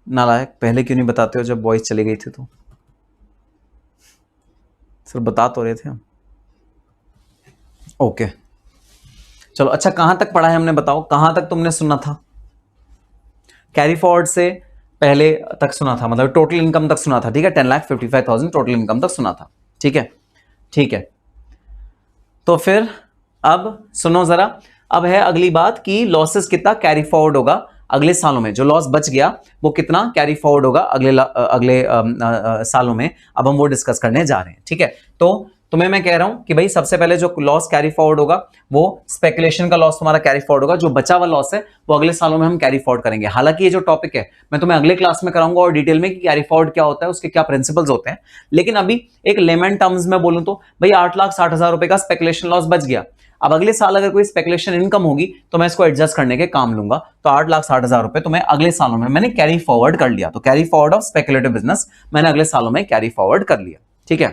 नालायक, पहले क्यों नहीं बताते हो जब वॉइस चली गई थी तो। सर बता तो रहे थे हम। ओके चलो, अच्छा कहां तक पढ़ा है हमने, बताओ कहां तक तुमने सुना था, कैरी फॉरवर्ड से पहले तक सुना था, मतलब टोटल इनकम तक सुना था, ठीक है, 10,55,000 टोटल इनकम तक सुना था, ठीक है, ठीक है। तो फिर अब सुनो जरा, अब है अगली बात कि लॉसेस कितना कैरी फॉरवर्ड होगा अगले सालों में, जो लॉस बच गया वो कितना कैरी फॉरवर्ड होगा अगले सालों में, अब हम वो डिस्कस करने जा रहे हैं, ठीक है। तो तुम्हें मैं कह रहा हूं कि भाई सबसे पहले जो लॉस कैरी फॉरवर्ड होगा वो स्पेकुलेशन का लॉस तुम्हारा कैरी फॉरवर्ड होगा, जो बचा हुआ लॉस है वो अगले सालों में हम कैरी फॉरवर्ड करेंगे। हालांकि ये जो टॉपिक है मैं तुम्हें अगले क्लास में कराऊंगा और डिटेल में कि कैरी फॉरवर्ड क्या होता है, उसके क्या प्रिंसिपल्स होते हैं, लेकिन अभी एक लेमन टर्म्स में बोलूं तो भाई 8,60,000 रुपए का स्पेकुलेशन लॉस बच गया। अब अगले साल अगर कोई स्पेकुलेशन इनकम होगी तो मैं इसको एडजस्ट करने के काम लूंगा, तो 8,60,000 रुपए तो मैं अगले सालों में मैंने कैरी फॉरवर्ड कर लिया, तो carry forward of speculative business मैंने अगले सालों में कैरी फॉरवर्ड कर लिया, ठीक है।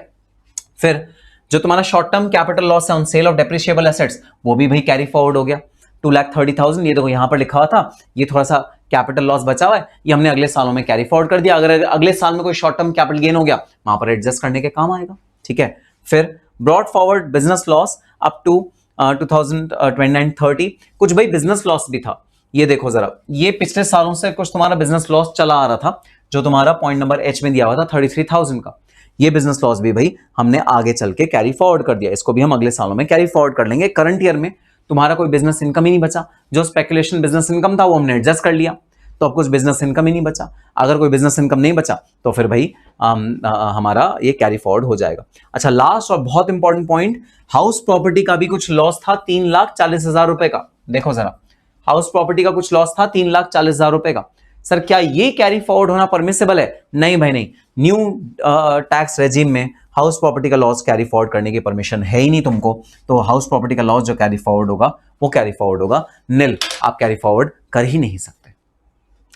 फिर जो तुम्हारा शॉर्ट टर्म कैपिटल लॉस है on sale of depreciable assets, वो भी भाई कैरी फॉरवर्ड हो गया, 2,30,000, ये देखो यहां पर लिखा हुआ था, ये थोड़ा सा कैपिटल लॉस बचा हुआ है, ये हमने अगले सालों में कैरी फॉरवर्ड कर दिया। अगर अगले साल में कोई शॉर्ट टर्म कैपिटल गेन हो गया वहां पर एडजस्ट करने के काम आएगा, ठीक है। फिर brought forward business loss up to 2029-30, कुछ भाई बिजनेस लॉस भी था, ये देखो जरा, ये पिछले सालों से कुछ तुम्हारा बिजनेस लॉस चला आ रहा था, जो तुम्हारा पॉइंट नंबर एच में दिया हुआ था 33,000 का, ये बिजनेस लॉस भी भाई हमने आगे चल के कैरी फॉरवर्ड कर दिया, इसको भी हम अगले सालों में कैरी फॉरवर्ड कर लेंगे। करंट ईयर में तुम्हारा कोई बिजनेस इनकम ही नहीं बचा, जो स्पेकुलेशन बिजनेस इनकम था वो हमने एडजस्ट कर लिया, तो अब कुछ बिजनेस इनकम ही नहीं बचा। अगर कोई बिजनेस इनकम नहीं बचा तो फिर भाई हमारा ये कैरी फॉरवर्ड हो जाएगा। अच्छा लास्ट और बहुत इंपॉर्टेंट पॉइंट, हाउस प्रॉपर्टी का भी कुछ लॉस था 3,40,000 रुपए का, देखो जरा, हाउस प्रॉपर्टी का कुछ लॉस था 3,40,000 रुपए का। सर क्या ये कैरी फॉरवर्ड होना परमिसिबल है, नहीं भाई नहीं, न्यू टैक्स रेजिम में हाउस प्रॉपर्टी का लॉस कैरी फॉरवर्ड करने की परमिशन है ही नहीं तुमको, तो हाउस प्रॉपर्टी का लॉस जो कैरी फॉरवर्ड होगा वो कैरी फॉरवर्ड होगा निल, आप कैरी फॉरवर्ड कर ही नहीं सकते,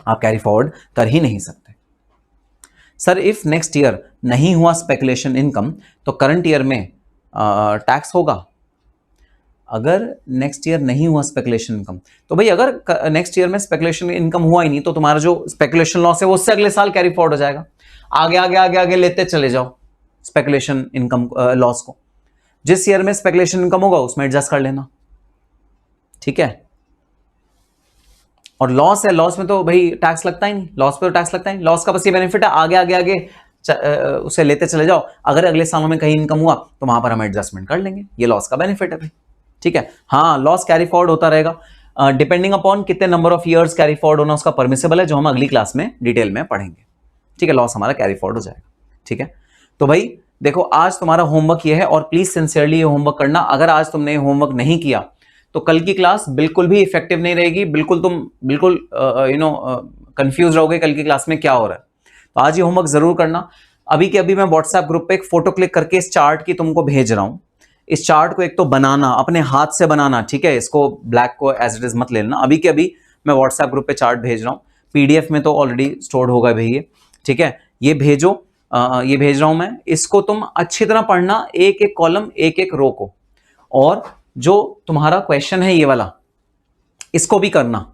आप कैरी फॉरवर्ड कर ही नहीं सकते। सर इफ नेक्स्ट ईयर नहीं हुआ स्पेकुलेशन इनकम तो करंट ईयर में टैक्स होगा, अगर नेक्स्ट ईयर नहीं हुआ स्पेकुलेशन इनकम तो भाई अगर नेक्स्ट ईयर में स्पेकुलेशन इनकम हुआ ही नहीं तो तुम्हारा जो स्पेकुलेशन लॉस है वो उससे अगले साल कैरी फॉरवर्ड हो जाएगा, आगे आगे आगे आगे लेते चले जाओ स्पेकुलेशन इनकम लॉस को, जिस ईयर में स्पेकुलेशन इनकम होगा उसमें एडजस्ट कर लेना, ठीक है। और लॉस है, लॉस में तो भाई टैक्स लगता ही नहीं, लॉस पे तो टैक्स लगता है, लॉस का बस ये बेनिफिट है आगे आगे आगे उसे लेते चले जाओ, अगर अगले सालों में कहीं इनकम हुआ तो वहां पर हम एडजस्टमेंट कर लेंगे, ये लॉस का बेनिफिट है भाई, ठीक है। हाँ, लॉस कैरी फॉरवर्ड होता रहेगा डिपेंडिंग अपॉन कितने number of years carry forward होना उसका परमिसेबल है, जो हम अगली क्लास में डिटेल में पढ़ेंगे, ठीक है। लॉस हमारा कैरी फॉरवर्ड हो जाएगा, ठीक है। तो भाई देखो, आज तुम्हारा होमवर्क ये है और प्लीज सिंसियरली ये होमवर्क करना। अगर आज तुमने होमवर्क नहीं किया तो कल की क्लास बिल्कुल भी इफेक्टिव नहीं रहेगी, बिल्कुल तुम बिल्कुल कंफ्यूज रहोगे कल की क्लास में क्या हो रहा है। तो आज ये होमवर्क जरूर करना। अभी के अभी मैं व्हाट्सएप ग्रुप पे एक फोटो क्लिक करके इस चार्ट की तुमको भेज रहा हूं। इस चार्ट को एक तो बनाना, अपने हाथ से बनाना, ठीक है। इसको ब्लैक को एज इट इज मत ले लेना। अभी के अभी मैं व्हाट्सएप ग्रुप पे चार्ट भेज रहा हूं, पीडीएफ में तो ऑलरेडी स्टोर्ड होगा भाई ये, ठीक है। ये भेजो, ये भेज रहा हूं मैं, इसको तुम अच्छी तरह पढ़ना, एक एक कॉलम एक एक रो को, और जो तुम्हारा क्वेश्चन है ये वाला इसको भी करना,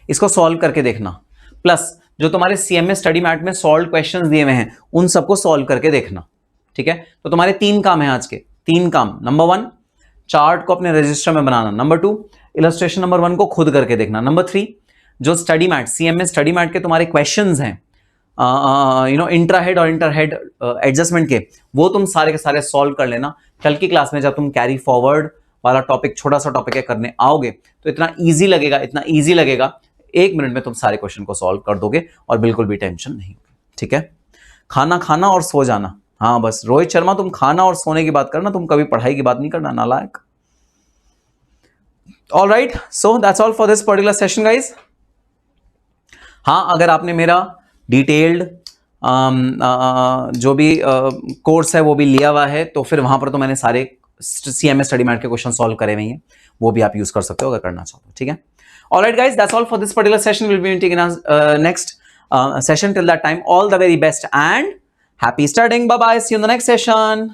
इसको सॉल्व करके देखना, प्लस जो तुम्हारे सीएमए स्टडी मैट में सॉल्व क्वेश्चंस दिए हुए हैं उन सबको सॉल्व करके देखना, ठीक है। तो तुम्हारे 3 काम हैं आज के, 3 काम। नंबर 1 चार्ट को अपने रजिस्टर में बनाना, नंबर 2 इलस्ट्रेशन नंबर 1 को खुद करके देखना, नंबर 3 जो study mat CMA study mat के तुम्हारे क्वेश्चंस हैं इंट्रा हेड और इंटर हेड एडजस्टमेंट के, वो तुम सारे के सारे सॉल्व कर लेना। कल की क्लास में जब तुम कैरी फॉरवर्ड वाला टॉपिक, छोटा सा टॉपिक है, करने आओगे तो इतना इजी लगेगा, इतना इजी लगेगा, 1 मिनट में तुम सारे क्वेश्चन को सॉल्व कर दोगे और बिल्कुल भी टेंशन नहीं होगी, ठीक है। खाना खाना और सो जाना, हाँ बस रोहित शर्मा तुम खाना और सोने की बात करना, तुम कभी पढ़ाई की बात नहीं करना, नालायक। All right, so that's all for this particular session guys. हाँ, अगर आपने मेरा डिटेल्ड जो भी कोर्स है वो भी लिया हुआ है तो फिर वहां पर तो मैंने सारे सीएमए स्टडी मैट के क्वेश्चन सॉल्व करे हुए हैं, वो भी आप यूज कर सकते हो अगर करना चाहो तो, ठीक है। Alright guys, that's all for this particular session. Will be meeting in next session. Till that time, all the very best and happy studying. Bye bye, see you in the next session.